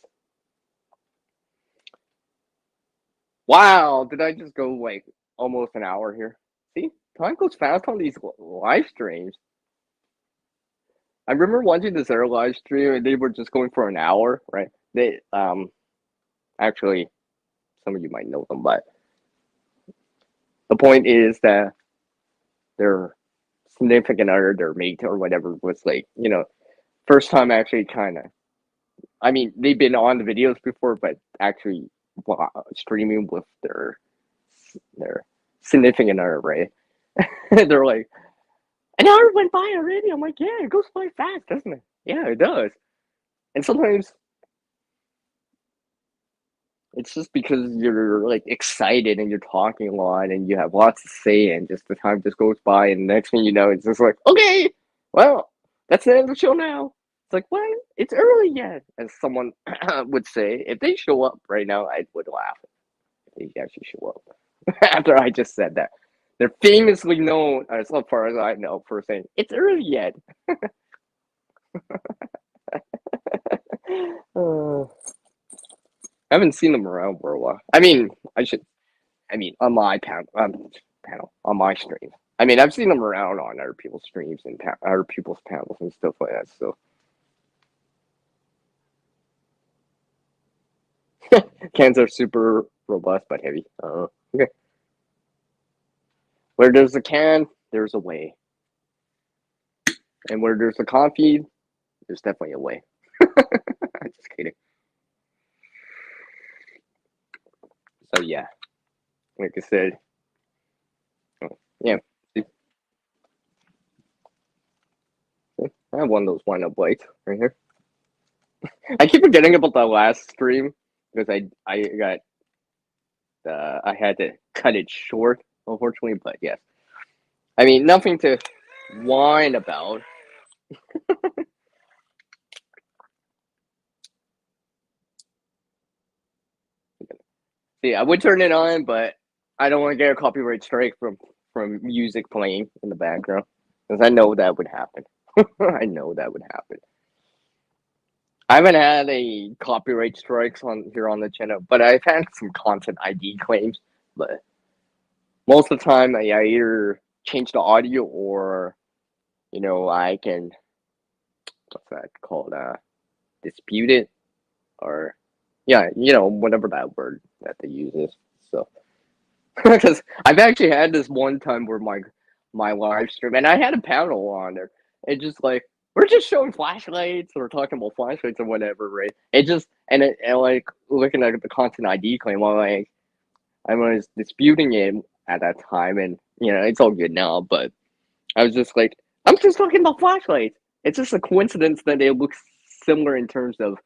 Wow, did I just go like almost an hour here? See, time goes fast on these live streams. I remember watching this other live stream and they were just going for an hour, right? They actually some of you might know them, but the point is that their significant other, their mate or whatever was like, first time actually kind of. I mean, they've been on the videos before, but actually streaming with their significant other, right? They're like, an hour went by already. I'm like, yeah, it goes by fast, doesn't it? Yeah, it does. And sometimes it's just because you're like excited and you're talking a lot and you have lots to say and just the time just goes by and the next thing you know it's just like, okay, well, that's the end of the show now. It's like, what? It's early yet, as someone would say. If they show up right now, I would laugh if they actually show up. After I just said that. They're famously known, as far as I know, for saying, it's early yet. I haven't seen them around for a while. On my panel, on my stream. I've seen them around on other people's streams and other people's panels and stuff like that. So cans are super robust but heavy. Okay. Where there's a can, there's a way, and where there's a coffee, there's definitely a way. Just kidding. So yeah, like I said, yeah. I have one of those wind up lights right here. I keep forgetting about that last stream because I had to cut it short, unfortunately. But yes, nothing to whine about. See, I would turn it on, but I don't want to get a copyright strike from music playing in the background because I know that would happen. I know that would happen. I haven't had a copyright strikes on here on the channel, but I've had some content ID claims. But most of the time, I either change the audio or, I can, what's that called? Dispute it or, yeah, whatever that word that they use is. So, because I've actually had this one time where my live stream, and I had a panel on there. It just like we're just showing flashlights or talking about flashlights or whatever, right? And like looking at the content ID claim, I was disputing it at that time, and it's all good now. But I was just like, I'm just talking about flashlights. It's just a coincidence that they look similar in terms of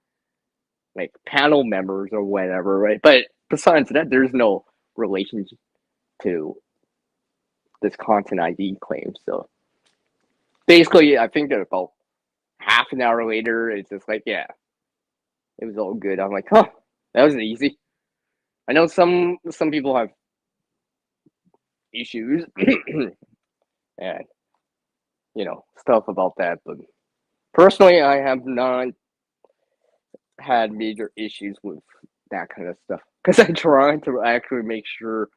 like panel members or whatever, right? But besides that, there's no relationship to this content ID claim. So basically, I think that about half an hour later, it's just like, yeah, it was all good. I'm like, huh, that was easy. I know some people have issues and stuff about that, but personally, I have not had major issues with that kind of stuff because I try to actually make sure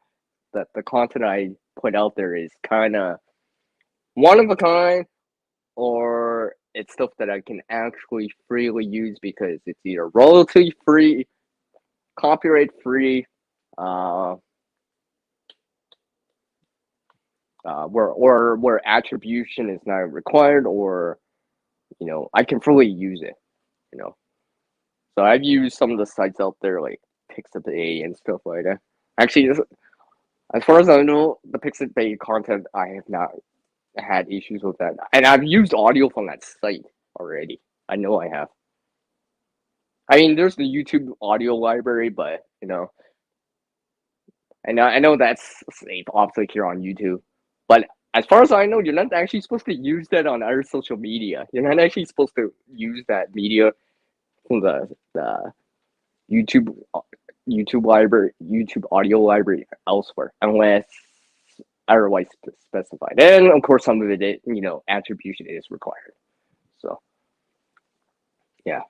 that the content I put out there is kind of one of a kind or it's stuff that I can actually freely use because it's either royalty free, copyright free, uh, where attribution is not required, or I can freely use it. You know, so I've used some of the sites out there like Pixabay and stuff like that. Actually, as far as I know, the Pixabay content I have not had issues with that, and I've used audio from that site already. I know I have. I mean, there's the YouTube audio library, but I know that's safe, obviously here on YouTube. But as far as I know, you're not actually supposed to use that on other social media. You're not actually supposed to use that media from the YouTube YouTube library, YouTube audio library elsewhere, unless otherwise specified. And of course, some of it, attribution is required. So yeah.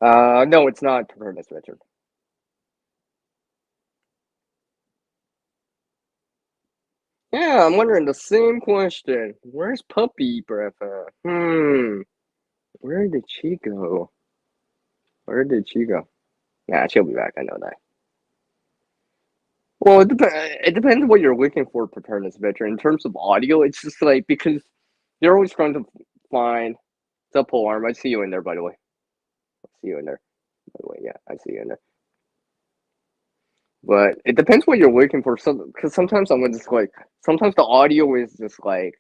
No, it's not preparedness, Richard. Yeah, I'm wondering the same question. Where's Puppy Breath at? Where did she go? Where did she go? Nah, she'll be back. I know that. Well, it depends what you're looking for, preparedness veteran. In terms of audio, it's just like because you're always trying to find the pole arm. I see you in there, by the way. I see you in there. By the way, yeah, I see you in there. But it depends what you're looking for. Because sometimes I'm just like, sometimes the audio is just like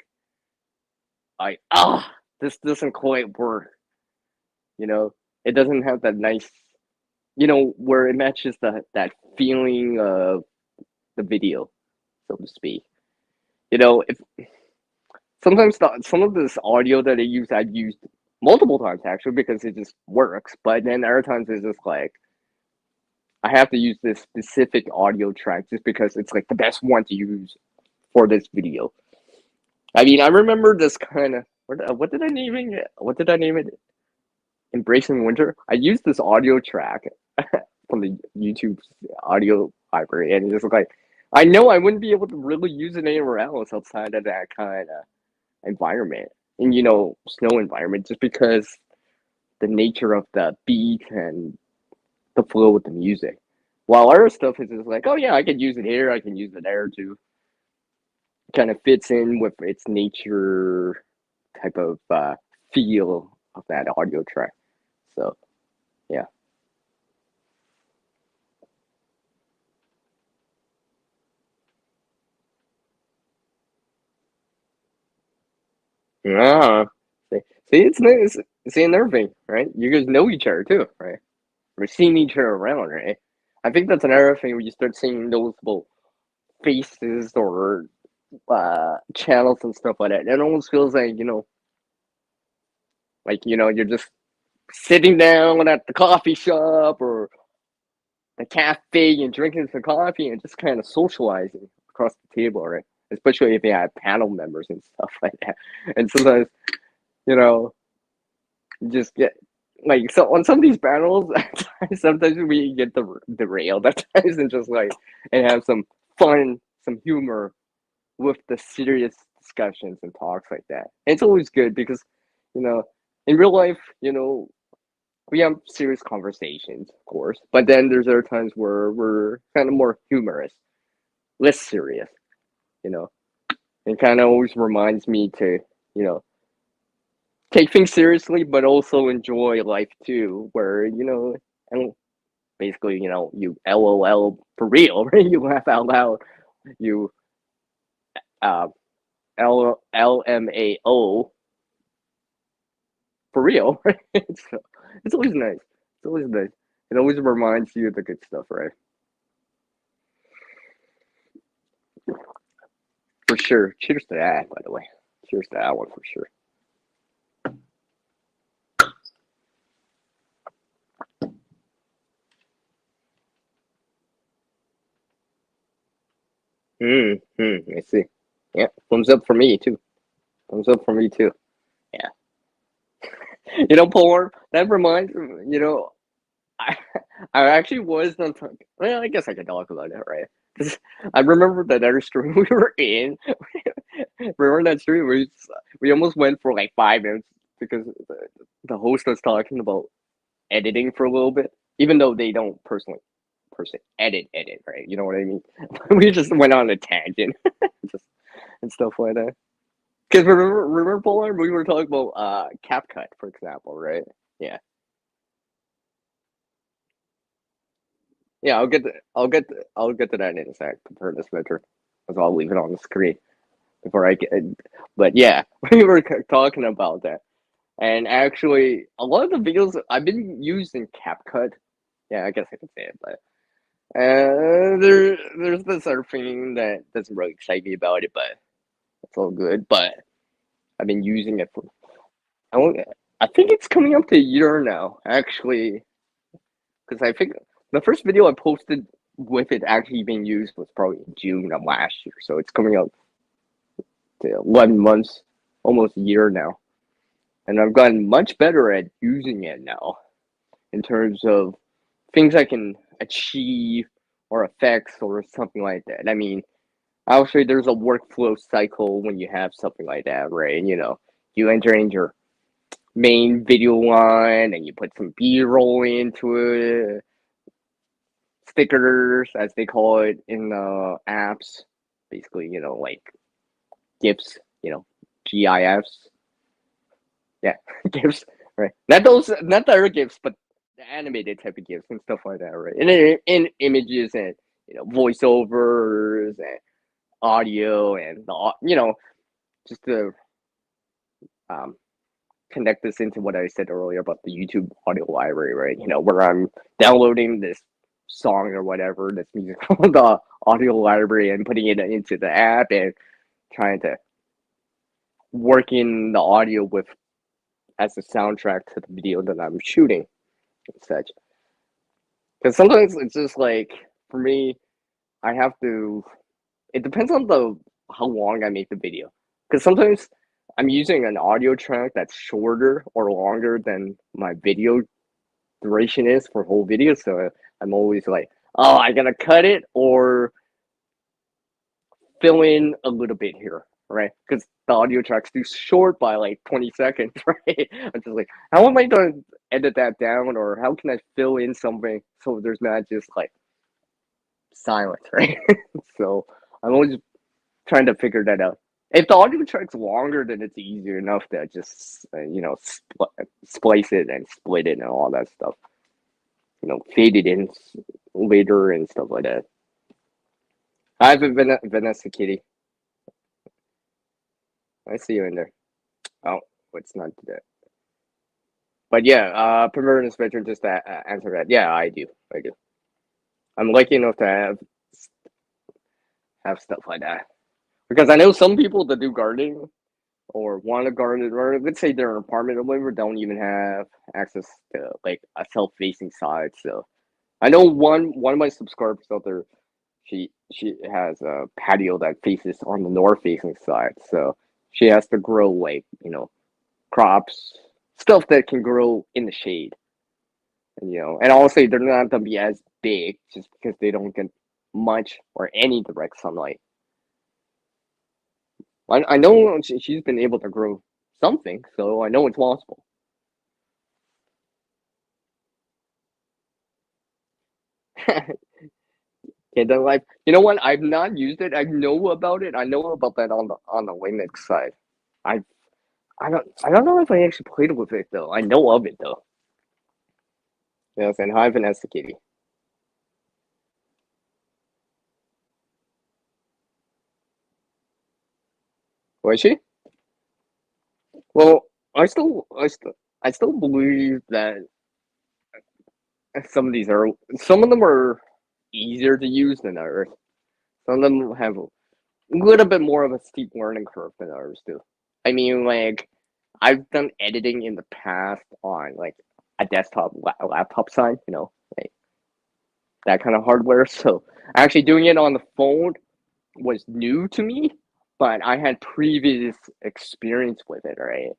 this doesn't quite work. It doesn't have that nice, where it matches that feeling of the video, so to speak. If sometimes some of this audio that I use, I've used multiple times actually because it just works. But then other times it's just like I have to use this specific audio track just because it's like the best one to use for this video. I mean, I remember this kind of what did I name it? What did I name it? Embracing Winter. I used this audio track from the YouTube audio library, and it's like I know I wouldn't be able to really use it anywhere else outside of that kind of environment and snow environment, just because the nature of the beat and the flow with the music. While other stuff is just like, oh yeah, I can use it here, I can use it there too. Kind of fits in with its nature type of feel of that audio track. So yeah. Ah, see, it's nice. See, another thing, right? You guys know each other too, right? We're seeing each other around, right? I think that's another thing when you start seeing noticeable faces or channels and stuff like that. It almost feels like you're just sitting down at the coffee shop or the cafe and drinking some coffee and just kind of socializing across the table, right? Especially if you have panel members and stuff like that. And sometimes, you know, you just get like so on some of these panels. Sometimes we get derailed at times and just like and have some fun, some humor with the serious discussions and talks like that. And it's always good because, you know, in real life, we have serious conversations, of course, but then there's other times where we're kind of more humorous, less serious, you know. It kind of always reminds me to, you know, take things seriously, but also enjoy life too, where, and basically, you LOL for real, right? You laugh out loud, you uh, LMAO for real, right? So it's always nice. It's always nice. It always reminds you of the good stuff, right? For sure. Cheers to that, by the way. Cheers to that one for sure. I see. Yeah, thumbs up for me too. Thumbs up for me too. Yeah. Polar. That reminds I, I actually was not talking. Well, I guess I can talk about it, right? 'Cause I remember that other stream we were in. Remember that stream we almost went for like 5 minutes because the host was talking about editing for a little bit, even though they don't personally per se edit, right? You know what I mean? We just went on a tangent, just and stuff like that. Because remember Polar, we were talking about CapCut, for example, right? Yeah, yeah. I'll get to that in a sec. Compare this picture, so I'll leave it on the screen before I get. But yeah, we were talking about that, and actually, a lot of the videos I've been using CapCut. Yeah, I guess I can say it, but there's this other thing that doesn't really excite me about it, but it's all good. But I've been using it for I, won't- I think it's coming up to a year now, actually, because I think the first video I posted with it actually being used was probably in June of last year. So it's coming up to 11 months, almost a year now. And I've gotten much better at using it now in terms of things I can achieve or effects or something like that. I mean, obviously, there's a workflow cycle when you have something like that, right? You enter in your main video line and you put some B-roll into it, stickers as they call it in the apps, basically, like GIFs, GIFs, yeah, GIFs, right? Not the other GIFs, but the animated type of GIFs and stuff like that, right? And in images and voiceovers and audio and just to um connect this into what I said earlier about the YouTube audio library, right? Where I'm downloading this song or whatever, this music from the audio library and putting it into the app and trying to work in the audio with as a soundtrack to the video that I'm shooting and such. Because sometimes it's just like for me, I have to. It depends on the how long I make the video. Because sometimes I'm using an audio track that's shorter or longer than my video duration is for whole video. So I'm always like, oh, I gotta cut it or fill in a little bit here, right? Because the audio track's too short by like 20 seconds, right? I'm just like, how am I gonna edit that down, or how can I fill in something so there's not just like silence, right? So I'm always trying to figure that out. If the audio track's longer, then it's easier enough to just splice it and split it and all that stuff. Fade it in later and stuff like that. I have a Vanessa Kitty. I see you in there. Oh, it's not that. But yeah, Premier Inspector, just to answer that. Yeah, I do. I do. I'm lucky enough to have stuff like that. Because I know some people that do gardening or want to garden, or let's say they're an apartment living, don't even have access to like a self-facing side. So I know one of my subscribers out there, she has a patio that faces on the north-facing side. So she has to grow like crops, stuff that can grow in the shade. And also they're not gonna be as big just because they don't get much or any direct sunlight. I know she's been able to grow something, so I know it's possible. Kingdom Life. You know what? I've not used it. I know about it. I know about that on the Linux side. I I don't know if I actually played with it though. I know of it though. Yes, and hi Vanessa Kitty. Was she? Well, I still believe that some of them are easier to use than others. Some of them have a little bit more of a steep learning curve than others do. I mean, like I've done editing in the past on like a desktop laptop side, like that kind of hardware. So actually doing it on the phone was new to me, but I had previous experience with it, right?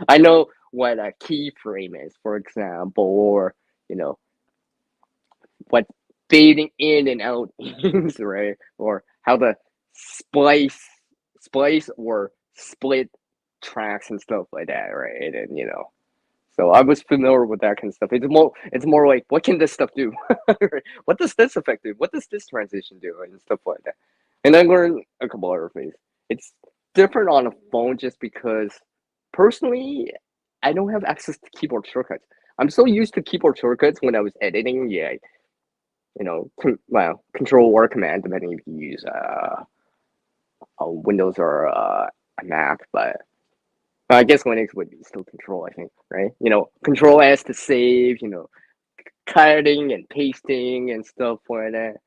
I know what a keyframe is, for example, or you know what fading in and out is, right? Or how to splice, splice or split tracks and stuff like that, right? And so I was familiar with that kind of stuff. It's more like what can this stuff do? What does this effect do? What does this transition do? And stuff like that. And I learned a couple other things. It's different on a phone just because personally I don't have access to keyboard shortcuts. I'm so used to keyboard shortcuts when I was editing. Yeah, well, control or command depending if you use a Windows or a Mac, but I guess Linux would be still control, I think, right? Control S to save, cutting and pasting and stuff like that.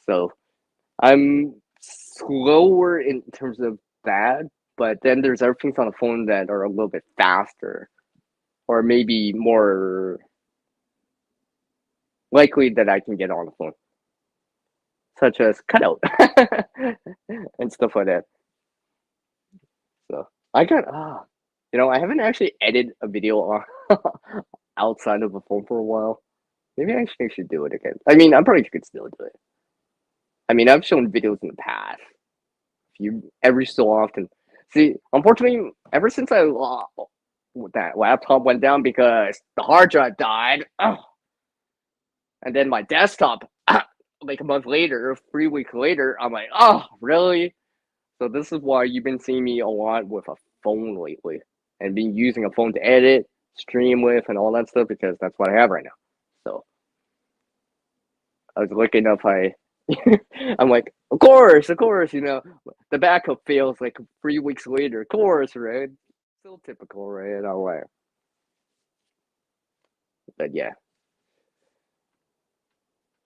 So I'm slower in terms of that, but then there's other things on the phone that are a little bit faster, or maybe more likely that I can get on the phone, such as cutout and stuff like that. So I got I haven't actually edited a video on outside of a phone for a while. Maybe I actually should do it again. I mean, I probably could still do it. I mean, I've shown videos in the past. Every so often. See, unfortunately, ever since that laptop went down because the hard drive died, and then my desktop, like a month later, 3 weeks later, I'm like, oh, really? So this is why you've been seeing me a lot with a phone lately, and been using a phone to edit, stream with, and all that stuff because that's what I have right now. So I was looking up. I'm like, of course, the backup fails like 3 weeks later. Of course, right? Still typical, right? All right. But yeah,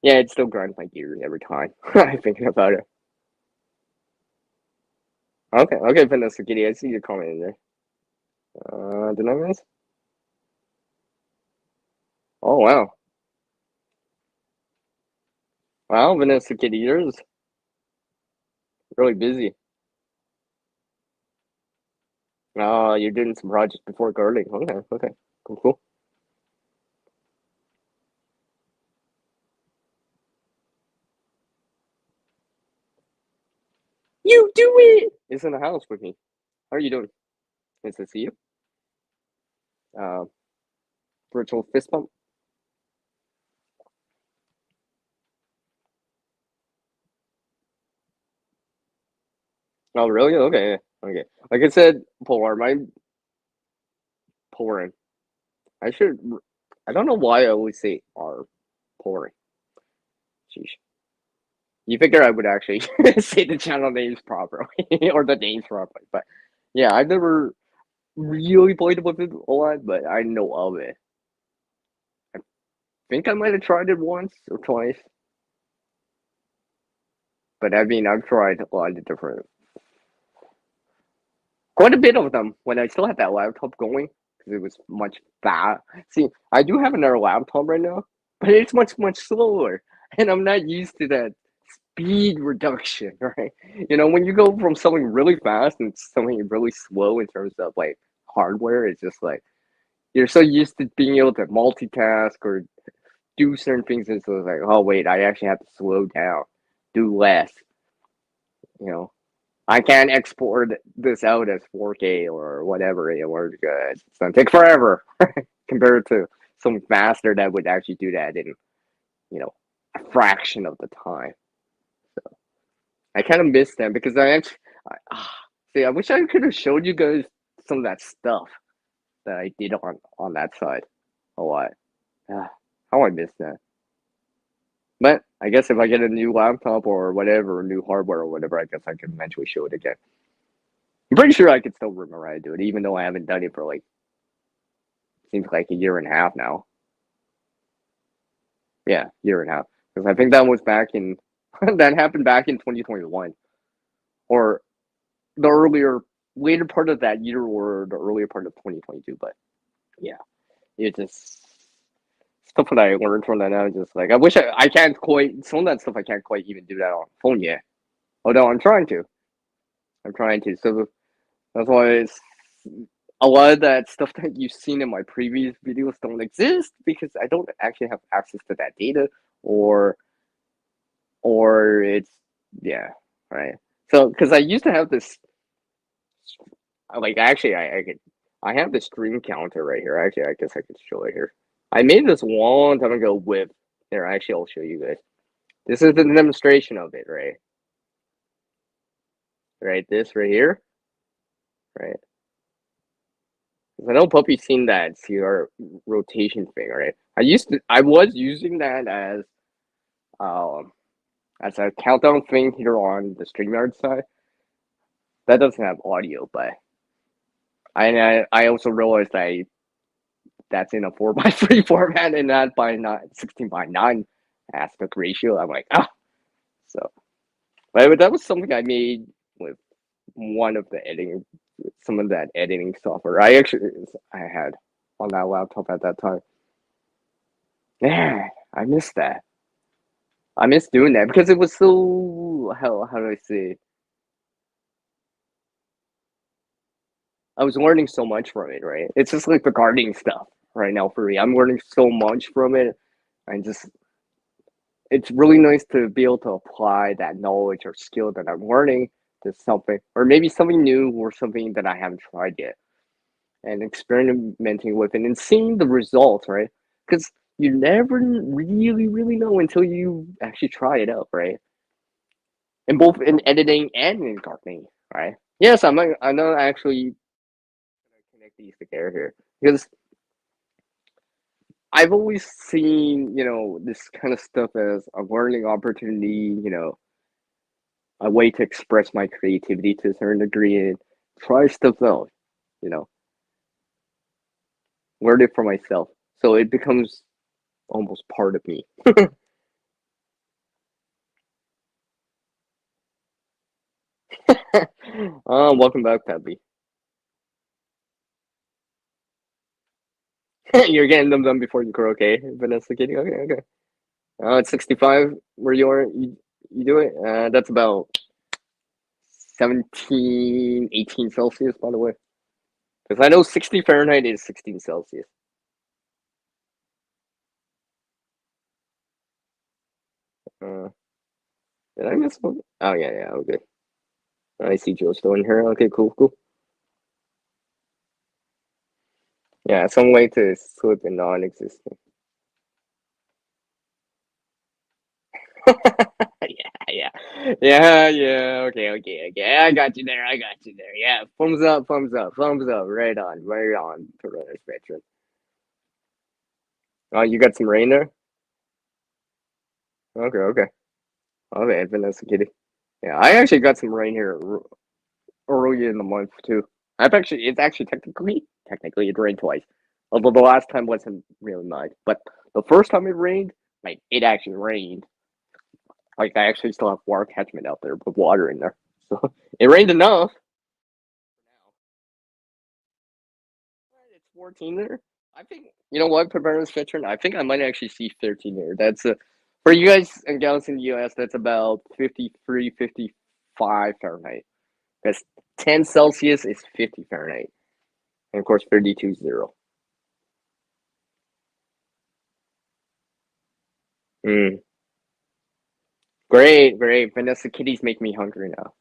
it still grinds my gears every time I'm thinking about it. Okay, Vanessa Kitty, I see your comment in there. Did I miss? Oh wow, Vanessa Kitty, yours really busy. Oh, you're doing some projects before gardening. Okay, cool. You do it! It's in the house with me. How are you doing? Nice to see you. Uh, Virtual fist bump. Oh, really? Okay. Like I said, pouring. I should. I don't know why I always say are pouring. Sheesh. You figure I would actually say the channel names properly or the names properly, but yeah, I've never really played with it a lot, but I know of it. I think I might have tried it once or twice, but I mean, I've tried a lot of different, quite a bit of them when I still had that laptop going because it was much fast. See, I do have another laptop right now, but it's much slower, and I'm not used to that speed reduction, right? When you go from something really fast and something really slow in terms of like hardware, it's just like you're so used to being able to multitask or do certain things, and so it's like, oh wait, I actually have to slow down, do less. You know, I can't export this out as 4K or whatever, because it's gonna take forever compared to something faster that would actually do that in a fraction of the time. I kind of miss them because I actually see. I wish I could have showed you guys some of that stuff that I did on that side a lot. Ah, how I miss that. But I guess if I get a new laptop or whatever, new hardware or whatever, I guess I can eventually show it again. I'm pretty sure I could still remember how to do it, even though I haven't done it for like seems like a year and a half now. Yeah, year and a half. Because I think that was back in that happened back in 2021 or the later part of that year or the earlier part of 2022. But yeah, it just stuff that I learned from that. Now, just like I wish I can't quite some of that stuff. I can't quite even do that on phone yet. Although I'm trying to. So that's why a lot of that stuff that you've seen in my previous videos don't exist because I don't actually have access to that data, or it's yeah, right. So because I used to have this, like actually I have the stream counter right here. Actually, I guess I could show it here. I made this long time ago with here. Actually, I'll show you guys. This is the demonstration of it, right? Right, this right here, right? 'Cause I know Puppy's seen that CR rotation thing, right? I was using that um as a countdown thing here on the StreamYard side. That doesn't have audio, but I also realized that's in a 4:3 format and not by not 16:9 aspect ratio. I'm like, so but that was something I made with one of the editing, some of that editing software. I had on that laptop at that time. Man, I miss that. I miss doing that because it was so how do I say? I was learning so much from it, right? It's just like the gardening stuff right now for me. I'm learning so much from it. And just it's really nice to be able to apply that knowledge or skill that I'm learning to something, or maybe something new or something that I haven't tried yet, and experimenting with it and seeing the results, right? Because you never really know until you actually try it out, right? In both in editing and in gardening, right? Yes, I'm not actually connect these together here because I've always seen, this kind of stuff as a learning opportunity, a way to express my creativity to a certain degree and try stuff out, you know, learn it for myself. So it becomes almost part of me. Welcome back, Peppy. You're getting them done before you grow, okay? Vanessa Kitty, okay. It's 65 where you do it. That's about 17, 18 Celsius, by the way. Because I know 60 Fahrenheit is 16 Celsius. Uh, did I miss one? Oh, yeah, okay. I see Joe still in here. Okay, cool. Yeah, some way to slip in non-existent. Yeah. Okay. I got you there. Yeah, thumbs up. Right on, Toronto's veteran. Oh, you got some rain there? Okay, Vanessa Kitty. Yeah, I actually got some rain here early in the month too. It's actually technically it rained twice. Although the last time wasn't really much, but the first time it rained, like it actually rained. Like I actually still have water catchment out there with water in there. So it rained enough. It's 14 there. I think you know what, Preparedness Veteran. I think I might actually see 13 there. That's for you guys and gals in the U.S. That's about 53, 55 Fahrenheit. Because 10 Celsius is 50 Fahrenheit, and of course 32 is 0. Mm. Great. Vanessa Kitties make me hungry now.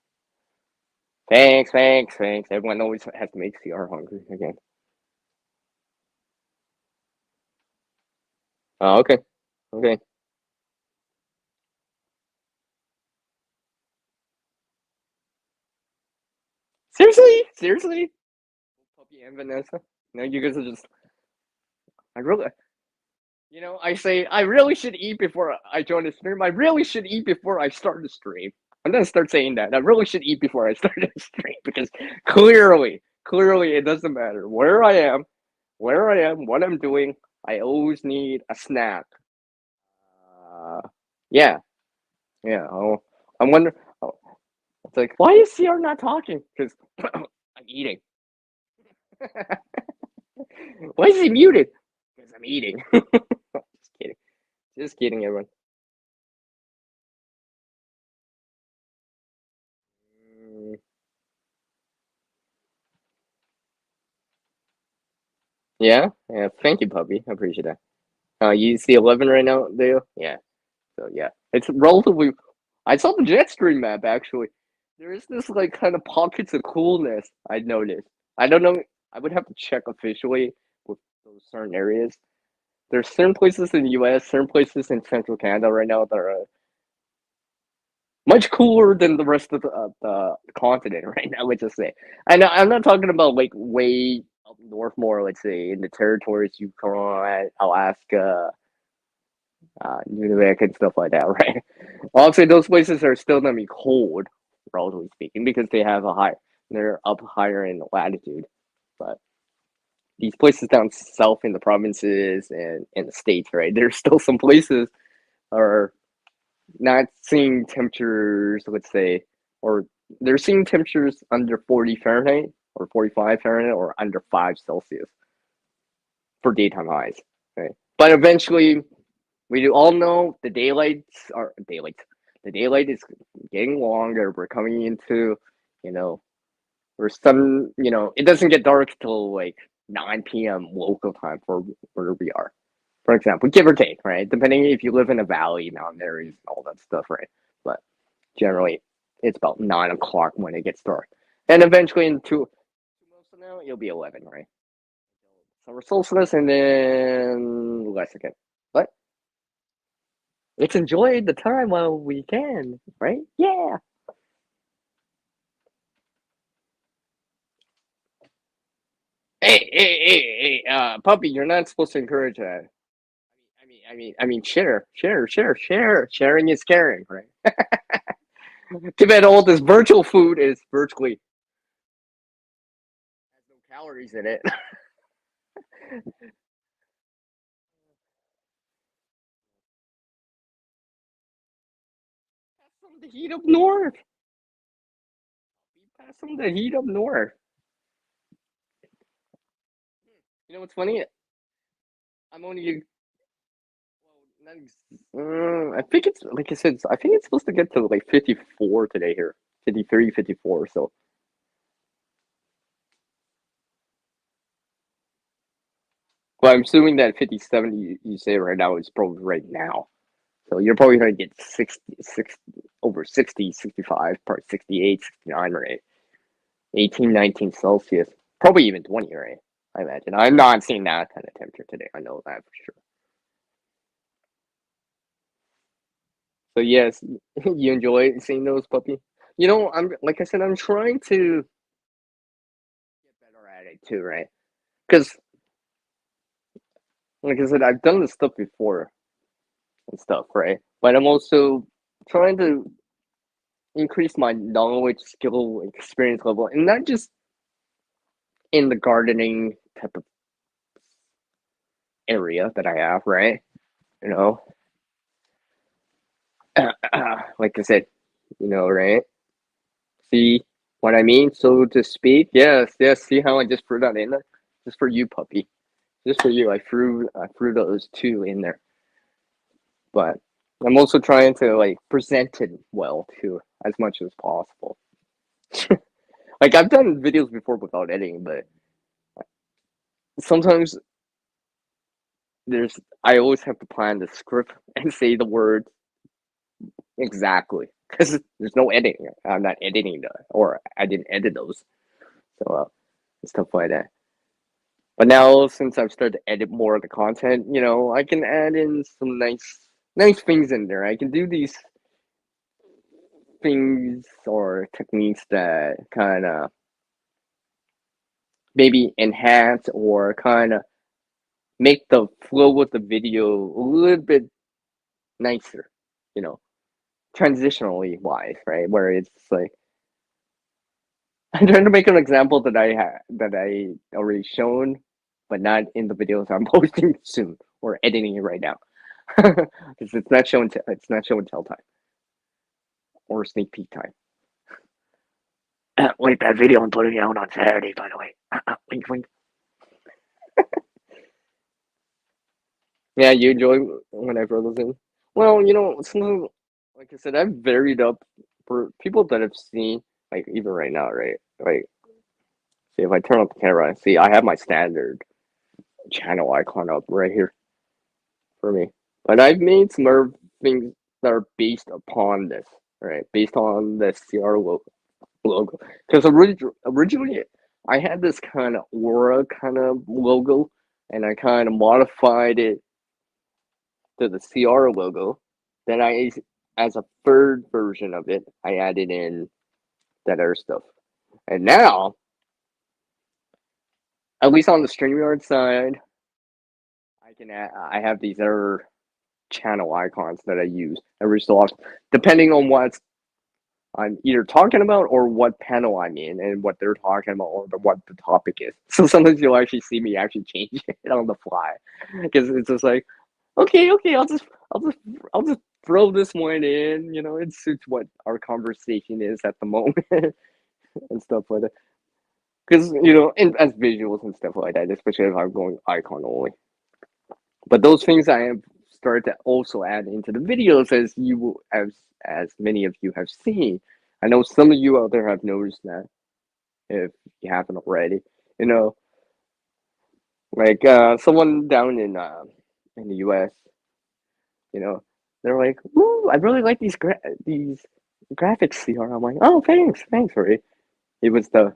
Thanks. Everyone always has to make CR hungry again. Oh, okay. Seriously, Puppy and Vanessa. No, you guys are just. I really, I say I really should eat before I join the stream. I really should eat before I start the stream. I'm gonna start saying that. I really should eat before I start the stream because clearly, it doesn't matter where I am, what I'm doing. I always need a snack. Uh, yeah, yeah. Oh, I wonder. Oh, it's like, why is CR not talking? Because I'm eating. Why is he muted? Because I'm eating. Just kidding. Just kidding, everyone. Mm, Yeah, yeah. Thank you, puppy. I appreciate that. You see 11 right now, do you? Yeah. So yeah, it's relatively. I saw the jet stream map actually. There is this like kind of pockets of coolness I noticed. I don't know. I would have to check officially with those certain areas. There's certain places in the U.S., certain places in Central Canada right now that are much cooler than the rest of the continent right now. Let's just say. I know I'm not talking about like way up north, more let's say in the territories, Yukon, Alaska, Nunavik, and stuff like that, right? Obviously, those places are still gonna be cold, relatively speaking, because they have a high, they're up higher in latitude. But these places down south in the provinces and in the states, right? There's still some places are not seeing temperatures, let's say, or they're seeing temperatures under 40 Fahrenheit or 45 Fahrenheit or under 5 Celsius for daytime highs, right? But eventually, we do all know the daylights are daylight. The daylight is getting longer. We're coming into, you know, or some, it doesn't get dark till like 9 p.m. local time for where we are. For example, give or take, right? Depending if you live in a valley, mountain areas, and all that stuff, right? But generally, it's about 9 o'clock when it gets dark. And eventually, in 2 months from now, it'll be 11, right? Summer solstice, and then less again. But let's enjoy the time while we can, right? Yeah. Hey, puppy, you're not supposed to encourage that. Share. Sharing is caring, right? Too bad all this virtual food is virtually has no calories in it. Pass some the heat up north. Pass some the heat up north. You know what's funny? I'm only. Well, I think it's like I said. I think it's supposed to get to like 54 today here, 53, 54. So, well, I'm assuming that 57 you say right now is probably right now. So you're probably going to get 66 over 60, 65, probably 68, 69, right? 18, 19 Celsius, probably even 20, right? I imagine. I'm not seeing that kind of temperature today. I know that for sure. So yes, you enjoy seeing those puppy. I'm like I said, I'm trying to get better at it too, right? Because like I said, I've done this stuff before and stuff, right? But I'm also trying to increase my knowledge, skill, experience level, and not just in the gardening type of area that I have, right? You know, like I said, right? See what I mean, so to speak. Yes, yes. See how I just threw that in there, just for you, puppy. Just for you. I threw those two in there, but I'm also trying to like present it well too, as much as possible. Like I've done videos before without editing, but sometimes there's I always have to plan the script and say the words exactly because there's no editing. I'm not editing or I didn't edit those, so stuff like that. But now since I've started to edit more of the content, I can add in some nice things in there. I can do these things or techniques that kind of maybe enhance or kind of make the flow of the video a little bit nicer, you know, transitionally wise, right? Where it's like I'm trying to make an example that I already shown, but not in the videos I'm posting soon or editing it right now. Because it's not show and tell time or sneak peek time. Wait, that video I'm putting out on Saturday, by the way. Wink, wink. Yeah, you enjoy when I throw those in. Well, like I said, I've varied up for people that have seen, like even right now, right? Like, see if I turn on the camera and see, I have my standard. channel icon up right here for me. But I've made some other things that are based upon this, right? Based on the CR logo. Because originally I had this kind of aura kind of logo, and I kind of modified it to the CR logo. Then as a third version of it, I added in that other stuff. And now, at least on the StreamYard side, I have these other channel icons that I use every so often, depending on what I'm either talking about or what panel I'm in and what they're talking about or what the topic is. So sometimes you'll actually see me actually change it on the fly because it's just like, okay, I'll just throw this one in. It suits what our conversation is at the moment and stuff like that. Because as visuals and stuff like that, especially if I'm going icon only. But those things I have started to also add into the videos, as many of you have seen. I know some of you out there have noticed that if you haven't already. You know, like someone down in the US, they're like, "Ooh, I really like these graphics, CR." I'm like, "Oh, thanks, Ray." It was the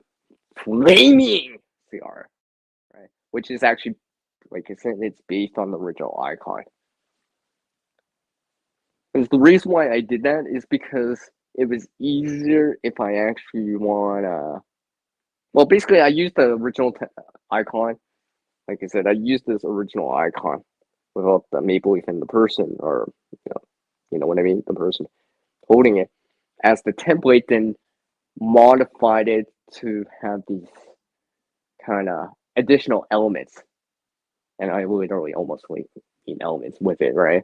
flaming CR, right? Which is actually, like I said, it's based on the original icon. And the reason why I did that is because it was easier if I actually want. Well, basically, I used the original icon. Like I said, I used this original icon without the maple leaf and the person, or you know what I mean, the person holding it as the template. Then modified it to have these kind of additional elements, and I literally almost like elements with it, right?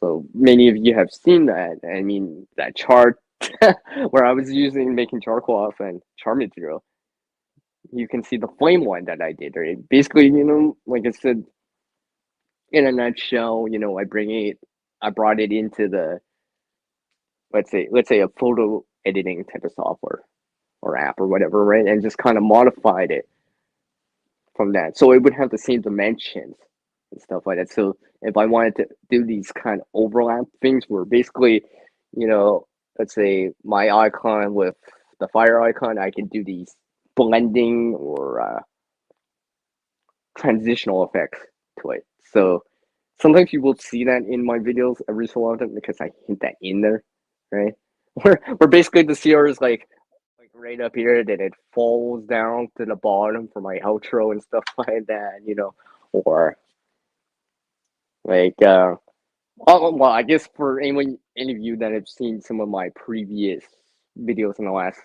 So many of you have seen that. I mean, that chart where I was making charcoal off and char material. You can see the flame one that I did, right? Basically, like I said, in a nutshell, I brought it into the, let's say a photo editing type of software or app or whatever, right? And just kind of modified it from that. So it would have the same dimensions and stuff like that. So if I wanted to do these kind of overlap things where basically, you know, let's say my icon with the fire icon, I can do these blending or transitional effects to it. So sometimes you will see that in my videos every so often because I hint that in there, right? Where basically the CR is like right up here, then it falls down to the bottom for my outro and stuff like that, or like well, I guess for any of you that have seen some of my previous videos in the last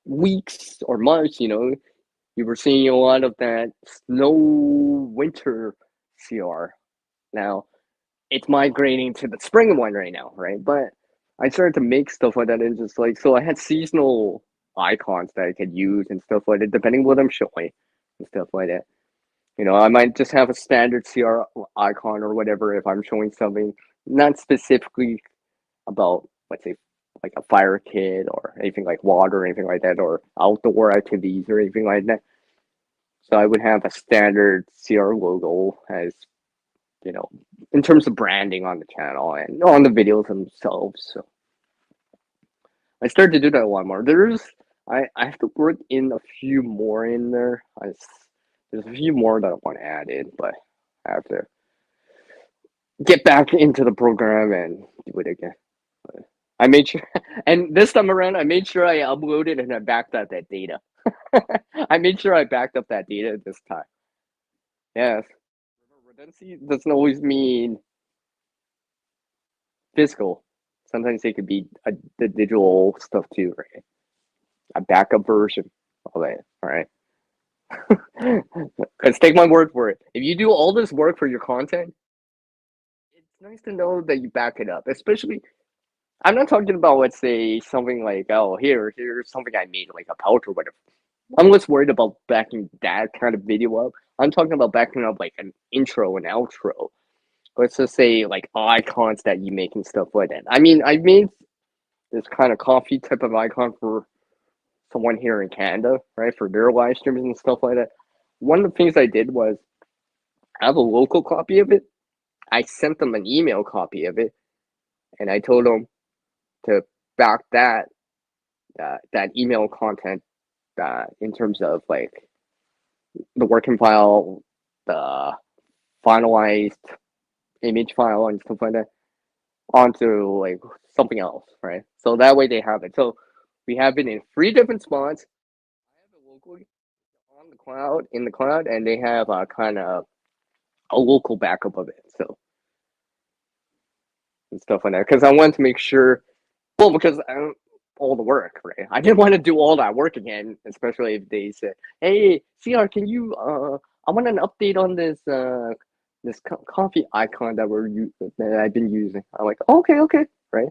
weeks or months, you were seeing a lot of that snow winter CR. Now it's migrating to the spring one right now, right? But I started to make stuff like that and just like, so I had seasonal icons that I could use and stuff like that, depending what I'm showing and stuff like that. I might just have a standard CR icon or whatever if I'm showing something not specifically about, let's say, like a fire kit or anything like water or anything like that, or outdoor activities or anything like that. So I would have a standard CR logo as, in terms of branding on the channel and on the videos themselves. So I started to do that a lot more. I have to work in a few more in there. There's a few more that I want to add in, but I have to get back into the program and do it again. But I made sure, and this time around, I made sure I uploaded and I backed up that data. I made sure I backed up that data this time. Yes. Redundancy doesn't always mean physical. Sometimes it could be the digital stuff too, right? A backup version of it, all right? Because take my word for it. If you do all this work for your content, it's nice to know that you back it up. Especially, I'm not talking about, let's say, something like, oh, here's something I made, like a pouch or whatever. I'm less worried about backing that kind of video up. I'm talking about backing up like an intro and outro. Let's just say like icons that you make and stuff like that. I mean, I made this kind of coffee type of icon for someone here in Canada, right, for their live streams and stuff like that. One of the things I did was I have a local copy of it. I sent them an email copy of it, and I told them to back that email content in terms of like the working file, the finalized image file, and stuff like that onto like something else, right? So that way they have it. So we have it in 3 different spots. I have it locally on the cloud, in the cloud, and they have a kind of a local backup of it. So and stuff like that. Because I wanted to make sure, well, because all the work, right? I didn't want to do all that work again, especially if they said, "Hey, CR, can you? I want an update on this coffee icon that I've been using." I'm like, okay, right?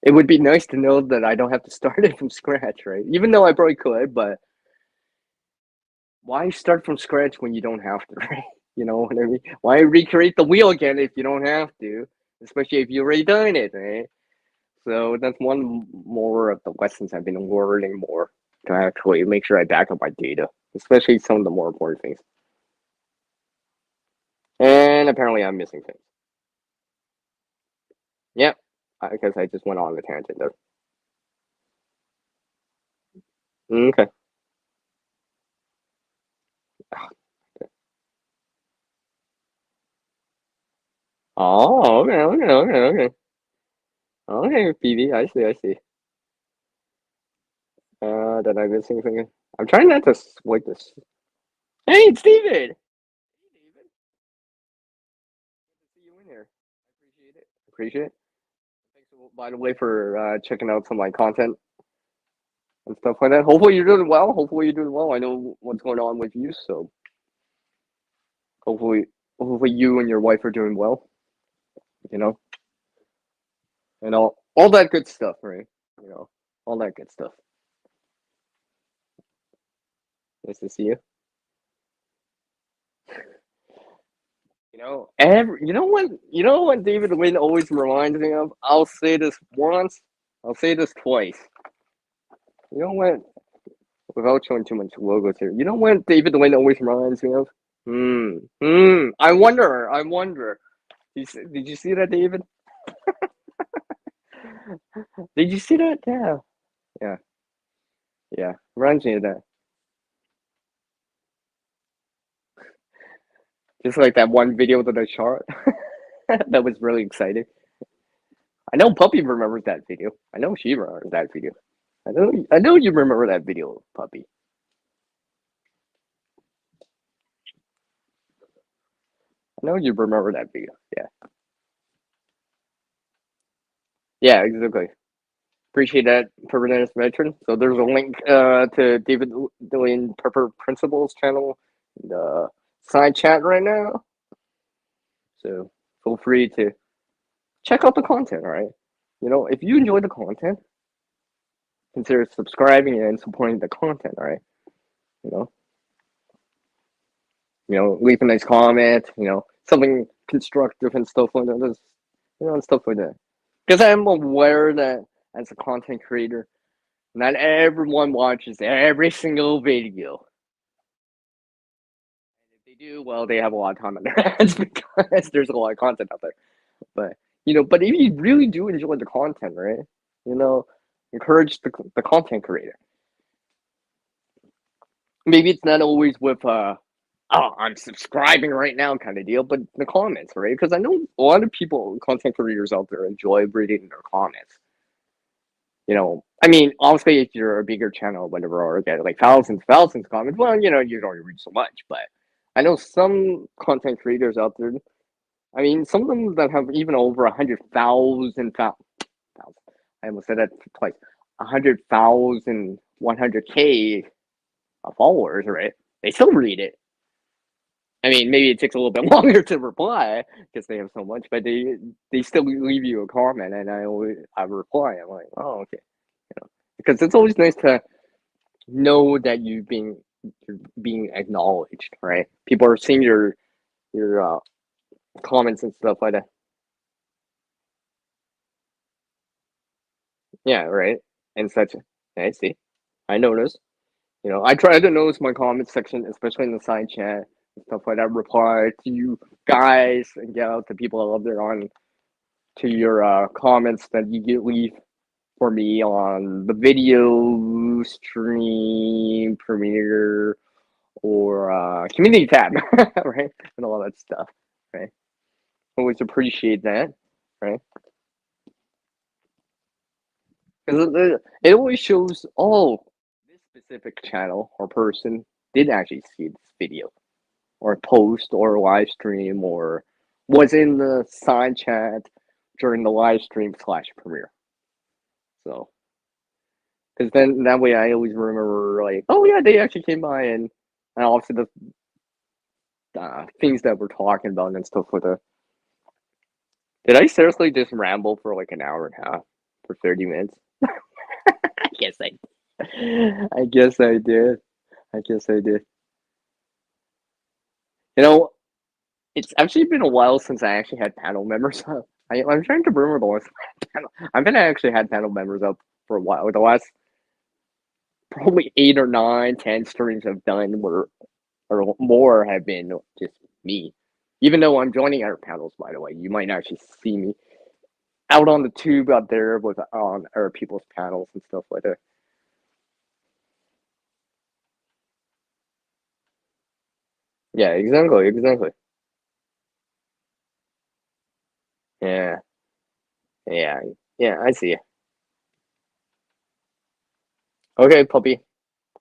It would be nice to know that I don't have to start it from scratch, right? Even though I probably could, but why start from scratch when you don't have to, right? You know what I mean? Why recreate the wheel again if you don't have to? Especially if you already done it, right? So that's one more of the lessons I've been learning more to actually make sure I back up my data, especially some of the more important things. And apparently I'm missing things. Yep, I guess I just went on the tangent there. Okay. Oh, okay. Okay, PV, I see. Did I miss anything? I'm trying not to swipe this. Hey, it's David! Hey, David. Good to see you in here. I appreciate it. Appreciate it. Thanks, by the way, for checking out some of my content and stuff like that. Hopefully you're doing well. Hopefully you're doing well. I know what's going on with you, so hopefully, hopefully you and your wife are doing well. You know, and all that good stuff, right? You know, all that good stuff. Nice to see you. You know what David Wynn always reminds me of? I'll say this once, I'll say this twice. You know what? Without showing too much logos here, you know what David Wynn always reminds me of? I wonder. I wonder. Did you see that, David? Did you see that? Yeah. Yeah. Yeah. Reminds me of that. Just like that one video that I shot. That was really exciting. I know Puppy remembers that video. I know she remembers that video. I know you remember that video, Puppy. I know you remember that video. Yeah. Yeah, exactly. Appreciate that, Purple Veteran. So there's a link to David Dillian Pepper Principles channel in the side chat right now. So feel free to check out the content, all right? You know, if you enjoy the content, consider subscribing and supporting the content, all right? You know, leave a nice comment, something constructive and stuff like that. And stuff like that. Because I'm aware that as a content creator, not everyone watches every single video. And if they do, well, they have a lot of time on their hands because there's a lot of content out there. But but if you really do enjoy the content, right? You know, encourage the content creator. Maybe it's not always with oh, I'm subscribing right now kind of deal, but the comments, right? Because I know a lot of people, content creators out there, enjoy reading their comments. I mean, obviously, if you're a bigger channel, whatever, or get like thousands of comments, well, you don't reach so much. But I know some content creators out there. I mean, some of them that have even over 100,000. I almost said that twice. 100,000, 100K followers, right? They still read it. I mean, maybe it takes a little bit longer to reply because they have so much, but they still leave you a comment, and I reply. I'm like, oh, okay, because it's always nice to know that you're being acknowledged, right? People are seeing your comments and stuff like that. Yeah, right, and such. I see. I notice. I try to notice my comment section, especially in the side chat. stuff like that. Reply to you guys and get out to people out there on to your comments that you get leave for me on the video stream premiere or community tab, right? And all that stuff, right? Always appreciate that, right? Because it always shows, oh, this specific channel or person did actually see this video or post or live stream or was in the side chat during the live stream / premiere. So, because then that way I always remember, like, oh yeah, they actually came by and also the things that we're talking about and stuff with the. Did I seriously just ramble for like an hour and a half for 30 minutes? I guess I I guess I did. I guess I did. You know, it's actually been a while since I actually had panel members up. I'm trying to remember the last panel. I've been actually had panel members up for a while. The last probably 8 or 9, 10 streams I've done were or more have been just me. Even though I'm joining other panels, by the way, you might actually see me out on the tube out there with on other people's panels and stuff like that. Yeah, exactly. Yeah, yeah, yeah. I see you. Okay, puppy.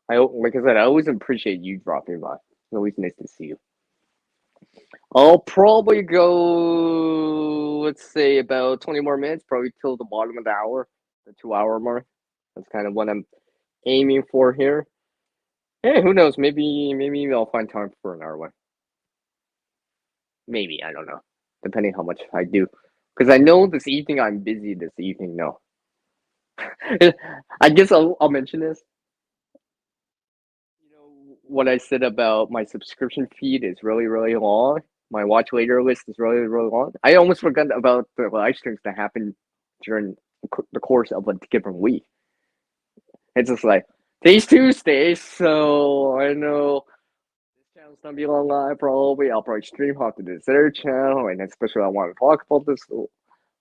Like I said, I always appreciate you dropping by. It's always nice to see you. I'll probably go, let's say, about 20 more minutes, probably till the bottom of the hour, the 2 hour mark. That's kind of what I'm aiming for here. Hey, who knows? Maybe I'll find time for an hour one. Maybe, I don't know. Depending how much I do. Because I know this evening I'm busy this evening, no. I guess I'll mention this. You know what I said about my subscription feed is really long. My watch later list is really long. I almost forgot about the live streams that happen during the course of a given week. It's just like today's Tuesday, so I know this channel's gonna be on live probably. I'll probably stream hop to this other channel, and especially I want to talk about this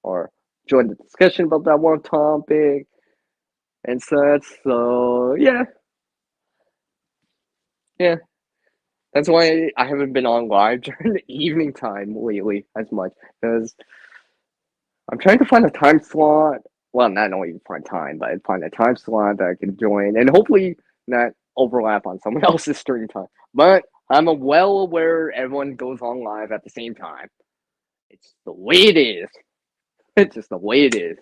or join the discussion about that one topic and such. So yeah. That's why I haven't been on live during the evening time lately as much because I'm trying to find a time slot. Well, not only find time, but find a time slot that I can join and hopefully not overlap on someone else's stream time. But I'm well aware everyone goes on live at the same time. It's the way it is. It's just the way it is.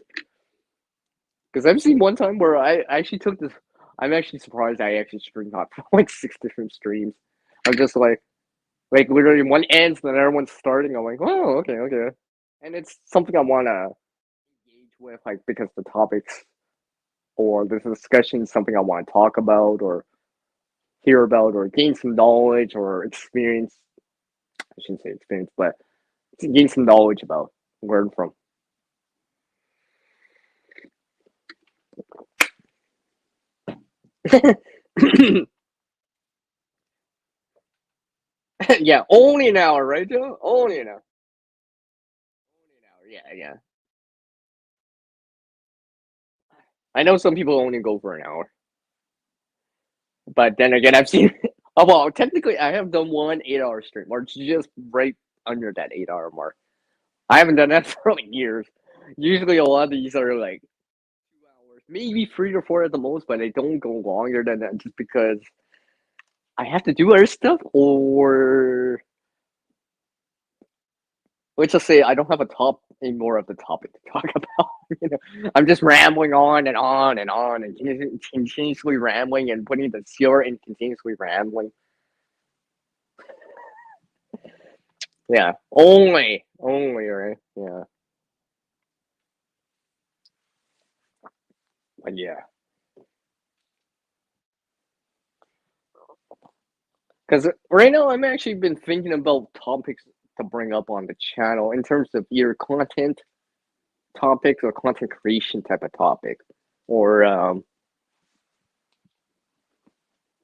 Because I've seen one time where I actually took this. I'm actually surprised I actually streamed on like 6 different streams. I'm just like literally one ends, then everyone's starting. I'm like, oh, okay. And it's something I want to engage with, like because the topics or the discussion is something I want to talk about or hear about or gain some knowledge or experience. I shouldn't say experience, but to gain some knowledge about, learn from. Yeah, only an hour, right, Joe? Only an hour. Only an hour. Yeah. I know some people only go for an hour. But then again, I've seen. Oh well, technically, I have done one 8 hour stream, or just right under that 8 hour mark. I haven't done that for like years. Usually, a lot of these are like 2 hours, maybe 3 or 4 at the most, but they don't go longer than that just because I have to do other stuff, or let's just say I don't have a top any more of the topic to talk about. I'm just rambling on and on and on and continuously rambling and putting the zero in continuously rambling. Yeah, only, right? Yeah, but yeah, because right now I'm actually been thinking about topics to bring up on the channel in terms of either content topics or content creation type of topic, or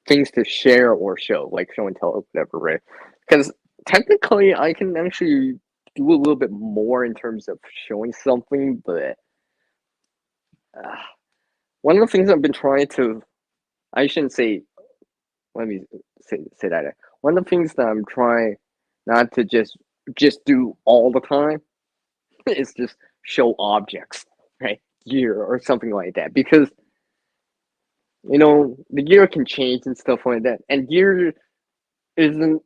things to share or show, like show and tell, whatever, right? Because technically, I can actually do a little bit more in terms of showing something, but uh, one of the things I've been trying to, I shouldn't say, let me say that. One of the things that I'm trying not to just do all the time is just show objects, right? Gear or something like that. Because, the gear can change and stuff like that. And gear isn't,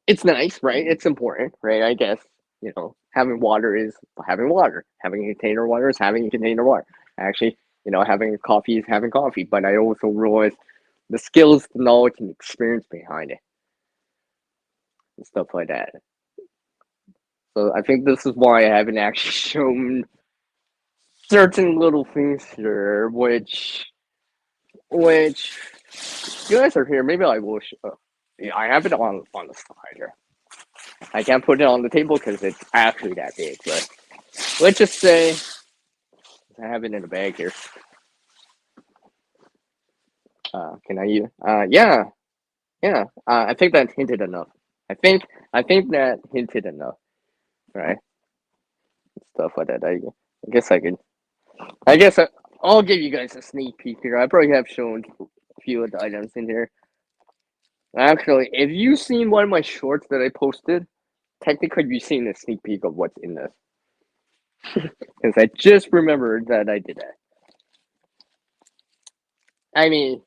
it's nice, right? It's important, right? I guess, having water is having water. Having a container of water is having a container of water. Actually, having coffee is having coffee. But I also realize the skills, the knowledge, and experience behind it and stuff like that. So I think this is why I haven't actually shown certain little things here, which you guys are here. Maybe I will. Yeah, I have it on the side here. I can't put it on the table because it's actually that big. But let's just say I have it in a bag here. Can I use? Yeah, yeah. I think that hinted enough. I think that hinted enough, right? Stuff like that. I guess I could. I guess I'll give you guys a sneak peek here. I probably have shown a few of the items in here. Actually, if you've seen one of my shorts that I posted, technically you've seen a sneak peek of what's in this. Because I just remembered that I did that. I mean,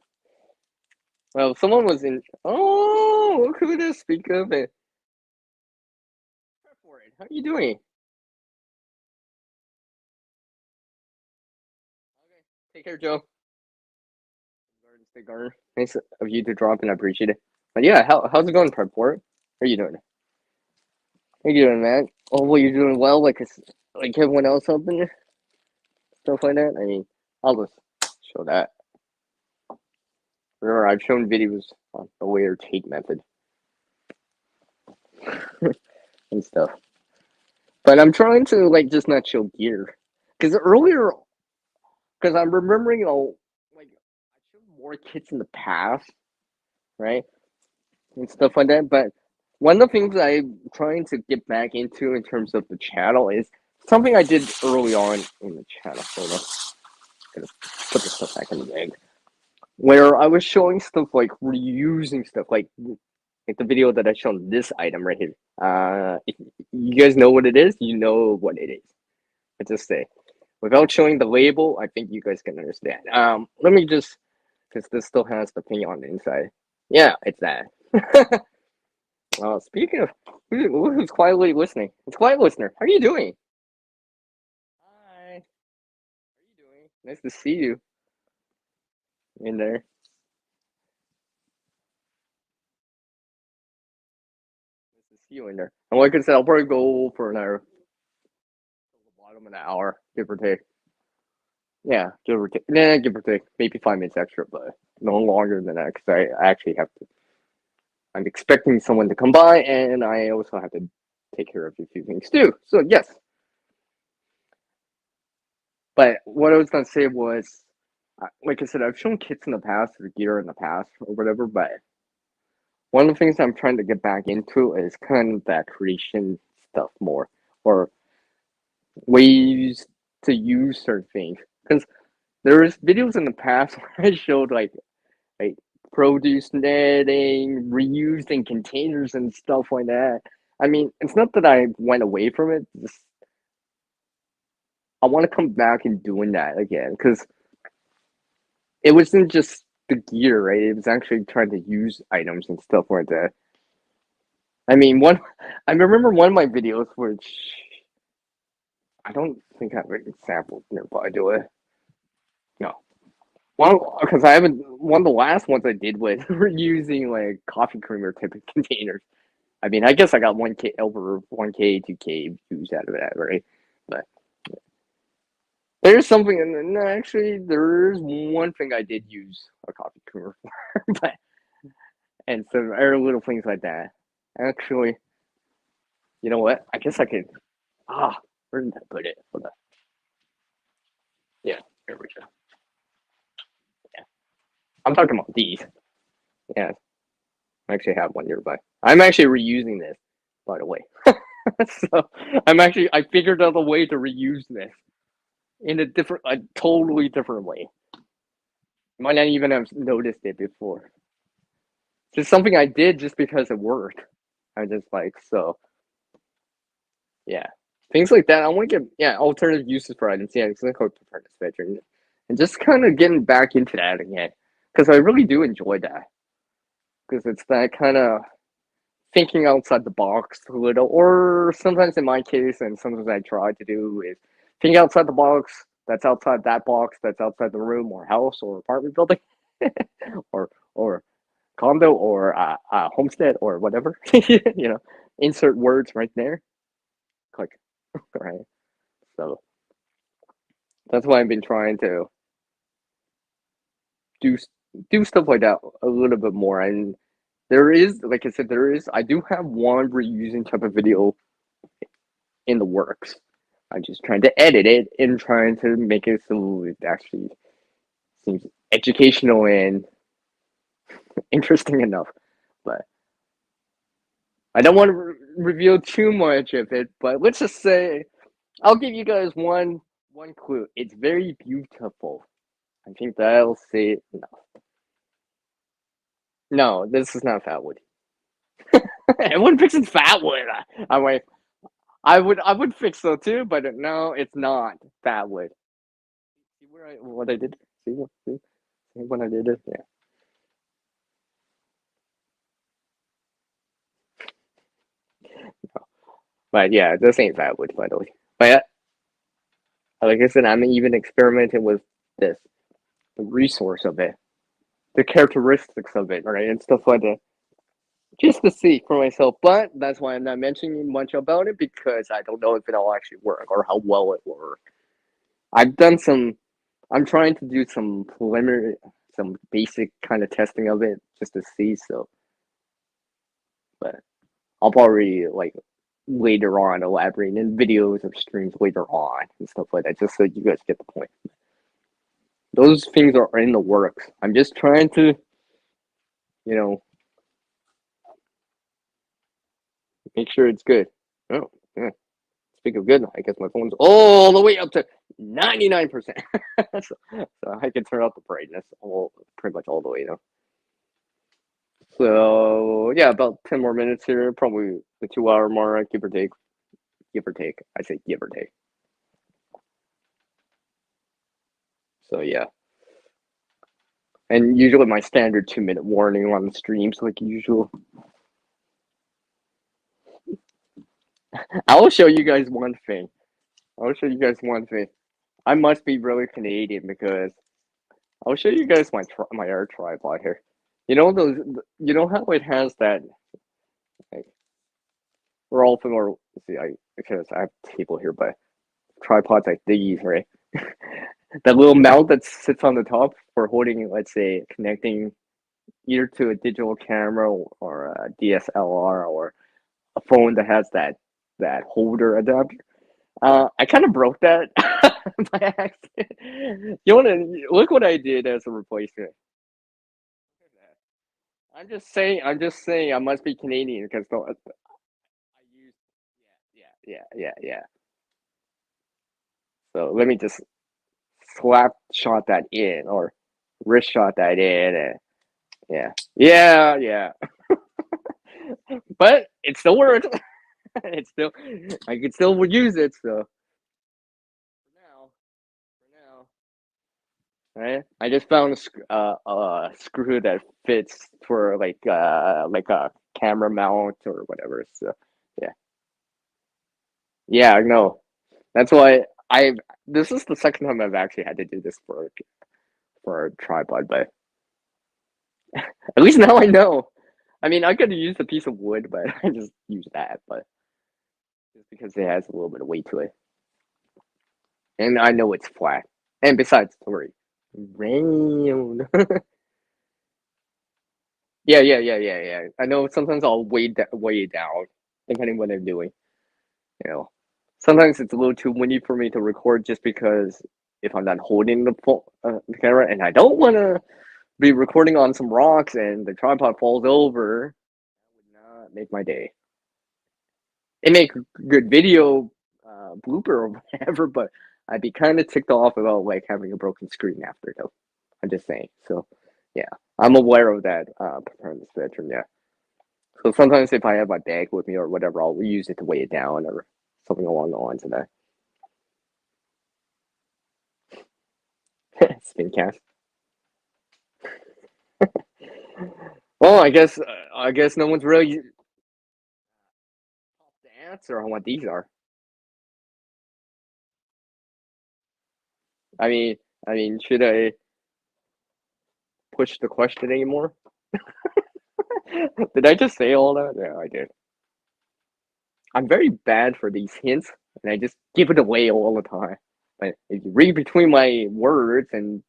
well, someone was in. Oh, look who this speak of it. For it. How are you doing? Okay. Take care, Joe. Garden State Garden. Nice of you to drop in. I appreciate it. But yeah, how's it going, Prep Port? How are you doing? How you doing, man? Oh, well, you're doing well, like everyone else up in there, stuff like that. I mean, I'll just show that. Remember, I've shown videos on the layer tape method and stuff. But I'm trying to just not show gear, because earlier, because I'm remembering like I showed more kits in the past, right, and stuff like that. But one of the things I'm trying to get back into in terms of the channel is something I did early on in the channel. Hold on, gonna put this stuff back in the bag. Where I was showing stuff like reusing stuff, like the video that I showed this item right here. If you guys know what it is, you know what it is. Let's just say, without showing the label, I think you guys can understand. Let me just, because this still has the thing on the inside. Yeah, it's that. Speaking of, who's quietly listening? It's quiet listener. How are you doing? Hi. How are you doing? Nice to see you in there. Nice to see you in there. And like I said, I'll probably go for another the bottom of an hour, give or take. Yeah, give or take. Nah, give or take. Maybe 5 minutes extra, but no longer than that because I actually have to. I'm expecting someone to come by, and I also have to take care of a few things too. So yes, but what I was gonna say was, like I said, I've shown kits in the past or gear in the past or whatever, but one of the things I'm trying to get back into is kind of that creation stuff more, or ways to use certain things. Because there was videos in the past where I showed like produce netting, reusing containers and stuff like that. I mean, it's not that I went away from it. Just I want to come back and doing that again because it wasn't just the gear, right? It was actually trying to use items and stuff like that. I mean, I remember one of my videos, which I don't think I have an example nearby, do I? No. One, because I haven't. One of the last ones I did was reusing like coffee creamer type of containers. I mean, I guess I got 1K over 1K, 2K views out of that, right? But there's something, and no, actually, there's one thing I did use a coffee creamer for, but and some other little things like that. Actually, you know what? I guess I could. Where did I put it? Hold on. Yeah, there we go. Yeah, I'm talking about these. Yeah, I actually have one nearby. I'm actually reusing this, by the way. So I figured out a way to reuse this in a totally different way. You might not even have noticed it before. Just something I did just because it worked. I just like so. Yeah, things like that. I want to get alternative uses for items. Yeah, it's gonna go preparedness veteran, and just kind of getting back into that again because I really do enjoy that because it's that kind of thinking outside the box a little, or sometimes in my case, and sometimes I try to do is think outside the box. That's outside that box. That's outside the room or house or apartment building, or condo or homestead or whatever. Insert words right there. Click. Right. So that's why I've been trying to do do stuff like that a little bit more. And there is, like I said, I do have one reusing type of video in the works. I'm just trying to edit it and trying to make it so it actually seems educational and interesting enough. But I don't want to reveal too much of it. But let's just say I'll give you guys one clue. It's very beautiful. I think that'll say it enough. No, this is not Fatwood. Everyone fixes Fatwood. I'm like, I would fix so too, but no, it's not Fatwood. See what I did? See what I did? Yeah. But yeah, this ain't Fatwood, by the way. But like I said, I'm even experimenting with this, the resource of it, the characteristics of it, right, and stuff like that, just to see for myself. But that's why I'm not mentioning much about it because I don't know if it'll actually work or how well it will work. I've done some. I'm trying to do some preliminary, some basic kind of testing of it just to see. So, but I'll probably like later on elaborate in videos or streams later on and stuff like that, just so you guys get the point. Those things are in the works. I'm just trying to, you know, make sure it's good. Oh, yeah. Speak of good, I guess my phone's all the way up to 99%. So I can turn up the brightness pretty much all the way now. So yeah, about 10 more minutes here, probably the 2 hour mark, give or take. Give or take. I say give or take. So yeah. And usually my standard 2 minute warning on the streams, like usual. I will show you guys one thing. I must be really Canadian because I'll show you guys my air tripod here. You know those. You know how it has that. Like, we're all familiar. See, because I have a table here, but tripods like these, right? That little mount that sits on the top for holding, let's say, connecting either to a digital camera or a DSLR or a phone that has that holder adapter. I kind of broke that by accident. You want to look what I did as a replacement? I'm just saying. I must be Canadian because I use. Yeah. So let me just slap shot that in or wrist shot that in. And, yeah. But it still works. It's still I can still use it. So for now, right? I just found a screw that fits for like a camera mount or whatever. So yeah, yeah, I know. That's why I. This is the second time I've actually had to do this for a tripod, but at least now I know. I mean, I could have used a piece of wood, but I just used that. But just because it has a little bit of weight to it, and I know it's flat. And besides, sorry, round. Yeah. I know sometimes I'll weigh it down depending what I'm doing. You know, sometimes it's a little too windy for me to record just because if I'm not holding the camera and I don't want to be recording on some rocks and the tripod falls over, make my day. It make a good video blooper or whatever, but I'd be kind of ticked off about like having a broken screen after though. I'm just saying. So yeah, I'm aware of that performance spectrum. Yeah. So sometimes if I have my bag with me or whatever, I'll use it to weigh it down or something along the lines of that. Spin cast. Well, I guess no one's really the answer on what these are. I mean, should I push the question anymore? Did I just say all that? Yeah, I did. I'm very bad for these hints, and I just give it away all the time. But if you read between my words and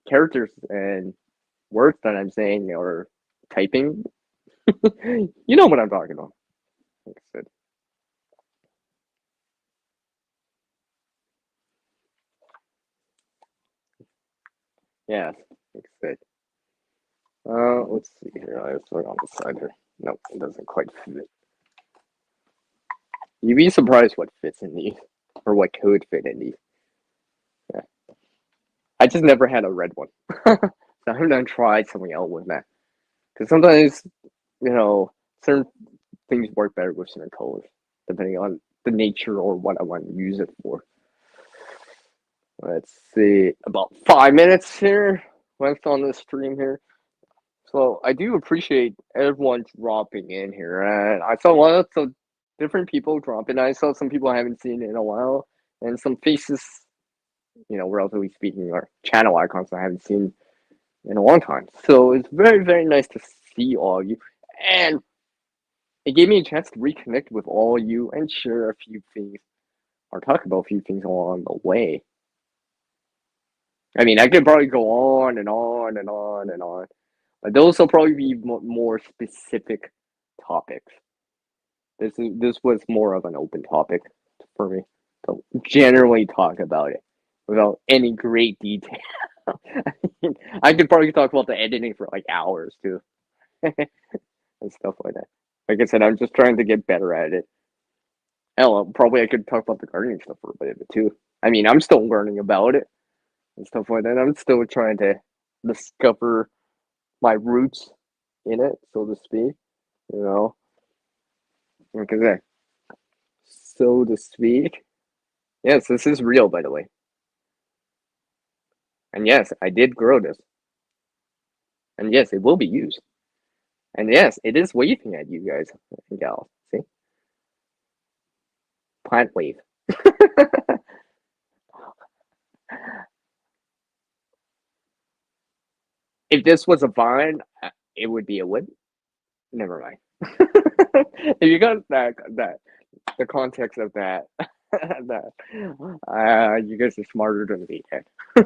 characters and words that I'm saying or typing, you know what I'm talking about. Like I said. Yeah, like I said. Let's see here. I was on the side here. No, it doesn't quite fit. You'd be surprised what fits in these, or what could fit in these. Yeah. I just never had a red one. So I haven't tried something else with that. Because sometimes, certain things work better with certain colors, depending on the nature or what I want to use it for. Let's see, about 5 minutes here left on the stream here. So I do appreciate everyone dropping in here. And I saw lots of different people dropping. I saw some people I haven't seen in a while, and some faces, relatively speaking, or channel icons I haven't seen in a long time. So it's very, very nice to see all of you. And it gave me a chance to reconnect with all of you and share a few things or talk about a few things along the way. I mean, I could probably go on and on and on and on, but those will probably be more specific topics. This was more of an open topic for me to generally talk about it without any great detail. I could probably talk about the editing for like hours too, and stuff like that. Like I said, I'm just trying to get better at it. Hell, probably I could talk about the gardening stuff for a bit of it too. I mean, I'm still learning about it and stuff like that. I'm still trying to discover my roots in it, so to speak. You know, because so to speak. Yes, this is real, by the way. And yes, I did grow this. And yes, it will be used. And yes, it is waving at you guys and gals. See? Plant wave. If this was a vine, it would be a wood. Never mind. If you got that the context of that, that you guys are smarter than me,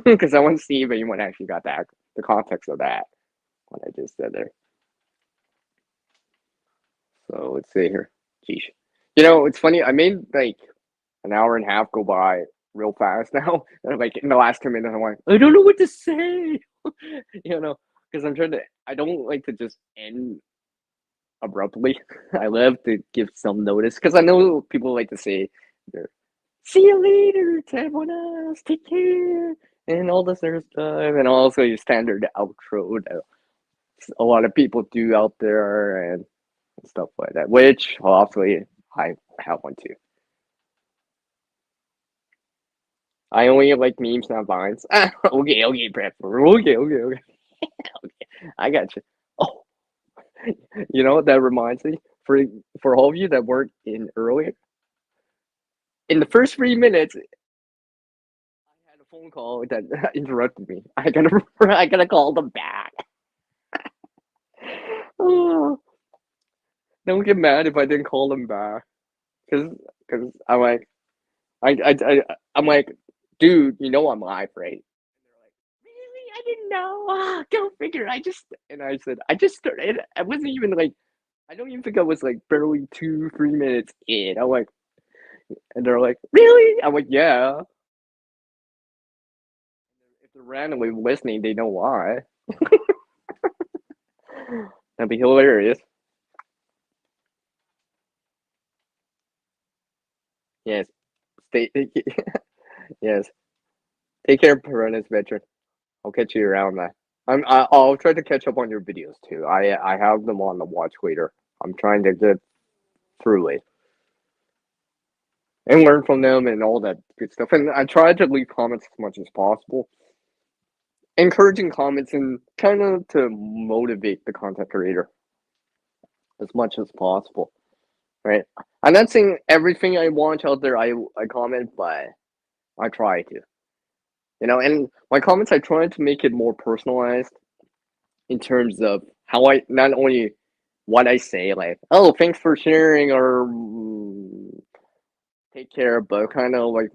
because I want to see if anyone actually got the context of that what I just said there. So let's see here. Geesh. It's funny. I made like an hour and a half go by real fast now. And like in the last 2 minutes, I'm like, I don't know what to say. Because I'm trying to. I don't like to just end abruptly. I love to give some notice because I know people like to say, "See you later to everyone else. Take care." And all this other stuff, and also your standard outro that a lot of people do out there and stuff like that, which obviously I have one too. I only like memes, not vines. Okay, Brad. Okay. I got you. Oh, you know what that reminds me? For all of you that weren't in earlier, in the first 3 minutes, I had a phone call that interrupted me. I gotta call them back. Oh, don't get mad if I didn't call them back, cause I'm like, I'm like, dude, I'm live, right? Really? I didn't know. Go figure. I said, I just started. I wasn't even like, I don't even think I was like barely 2, 3 minutes in. I'm like, and they're like, really? I'm like, yeah. If they're randomly listening, they know why. That'd be hilarious. Yes. Stay. Yes. Take care, Piranha's veteran. I'll catch you around that. I'll try to catch up on your videos too. I have them on the watch later. I'm trying to get through it and learn from them and all that good stuff. And I try to leave comments as much as possible, encouraging comments and kind of to motivate the content creator as much as possible. Right? I'm not saying everything I watch out there I comment, but I try to. And my comments I try to make it more personalized in terms of how I not only what I say, like, oh, thanks for sharing or take care, but kind of like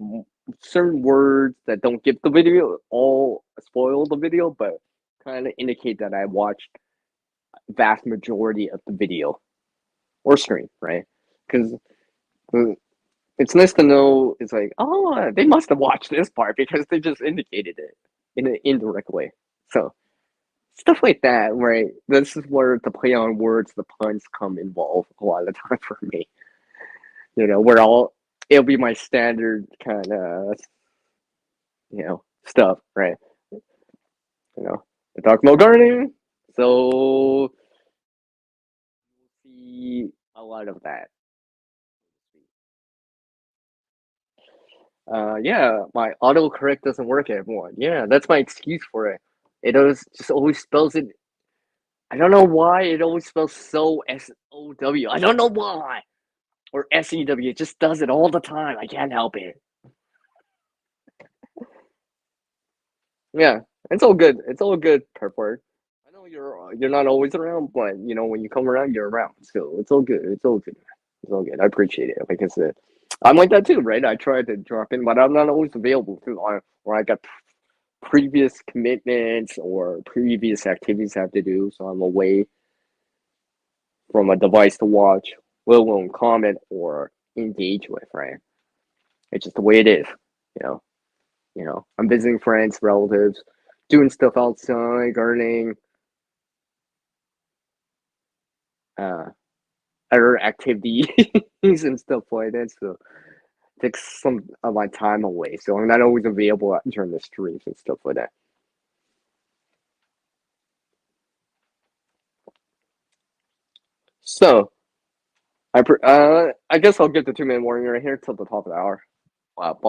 certain words that don't give the video all spoil the video, but kind of indicate that I watched vast majority of the video or stream, right? Because it's nice to know it's like, oh, they must have watched this part because they just indicated it in an indirect way. So stuff like that, right? This is where the play on words, the puns come involved a lot of the time for me. Where it'll be my standard kind of stuff, right? I talk about gardening, so you'll see a lot of that. Yeah, my autocorrect doesn't work, everyone. Yeah, that's my excuse for it. It always spells it. I don't know why it always spells so SOW. I don't know why. Or SEW. It just does it all the time. I can't help it. Yeah, it's all good. It's all good, Purport. I know you're not always around, but when you come around, you're around. So it's all good. It's all good. It's all good. I appreciate it. Like I said, I'm like that too, right? I try to drop in, but I'm not always available too. Or I got previous commitments or previous activities I have to do, so I'm away from a device to watch, let alone comment or engage with, right? It's just the way it is, you know. I'm visiting friends, relatives, doing stuff outside, gardening, uh, other activities and stuff like that. So it takes some of my time away. So I'm not always available during the streams and stuff like that. So I guess I'll get the 2-minute warning right here till the top of the hour. It's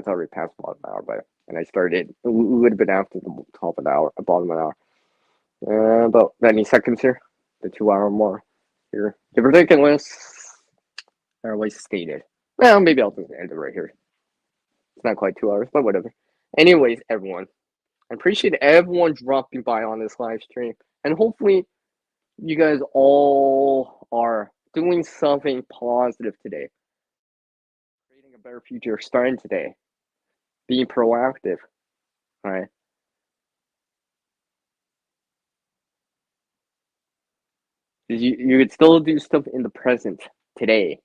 already past bottom of the hour, and I started a little bit after the top of the hour, bottom of the hour. About 90 seconds here, the 2 hour more here. Give or take, unless otherwise stated. Well, maybe I'll just end it right here. It's not quite 2 hours, but whatever. Anyways, everyone, I appreciate everyone dropping by on this live stream, and hopefully you guys all are doing something positive today, creating a better future starting today, being proactive, right? You could still do stuff in the present today.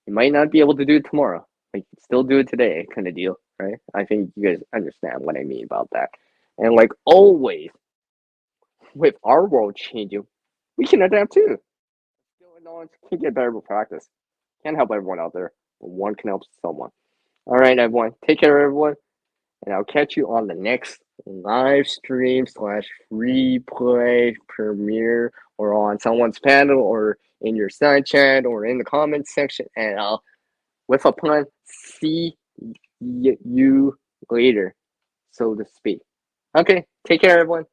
You might not be able to do it tomorrow, but you can still do it today, kind of deal, right? I think you guys understand what I mean about that. And like always, with our world changing, we can adapt too. Skill and knowledge can get better with practice. Can't help everyone out there, but one can help someone. All right, everyone. Take care, everyone. And I'll catch you on the next live stream / replay premiere or on someone's panel or in your side chat or in the comments section. And I'll, with a pun, see you later, so to speak. Okay, take care, everyone.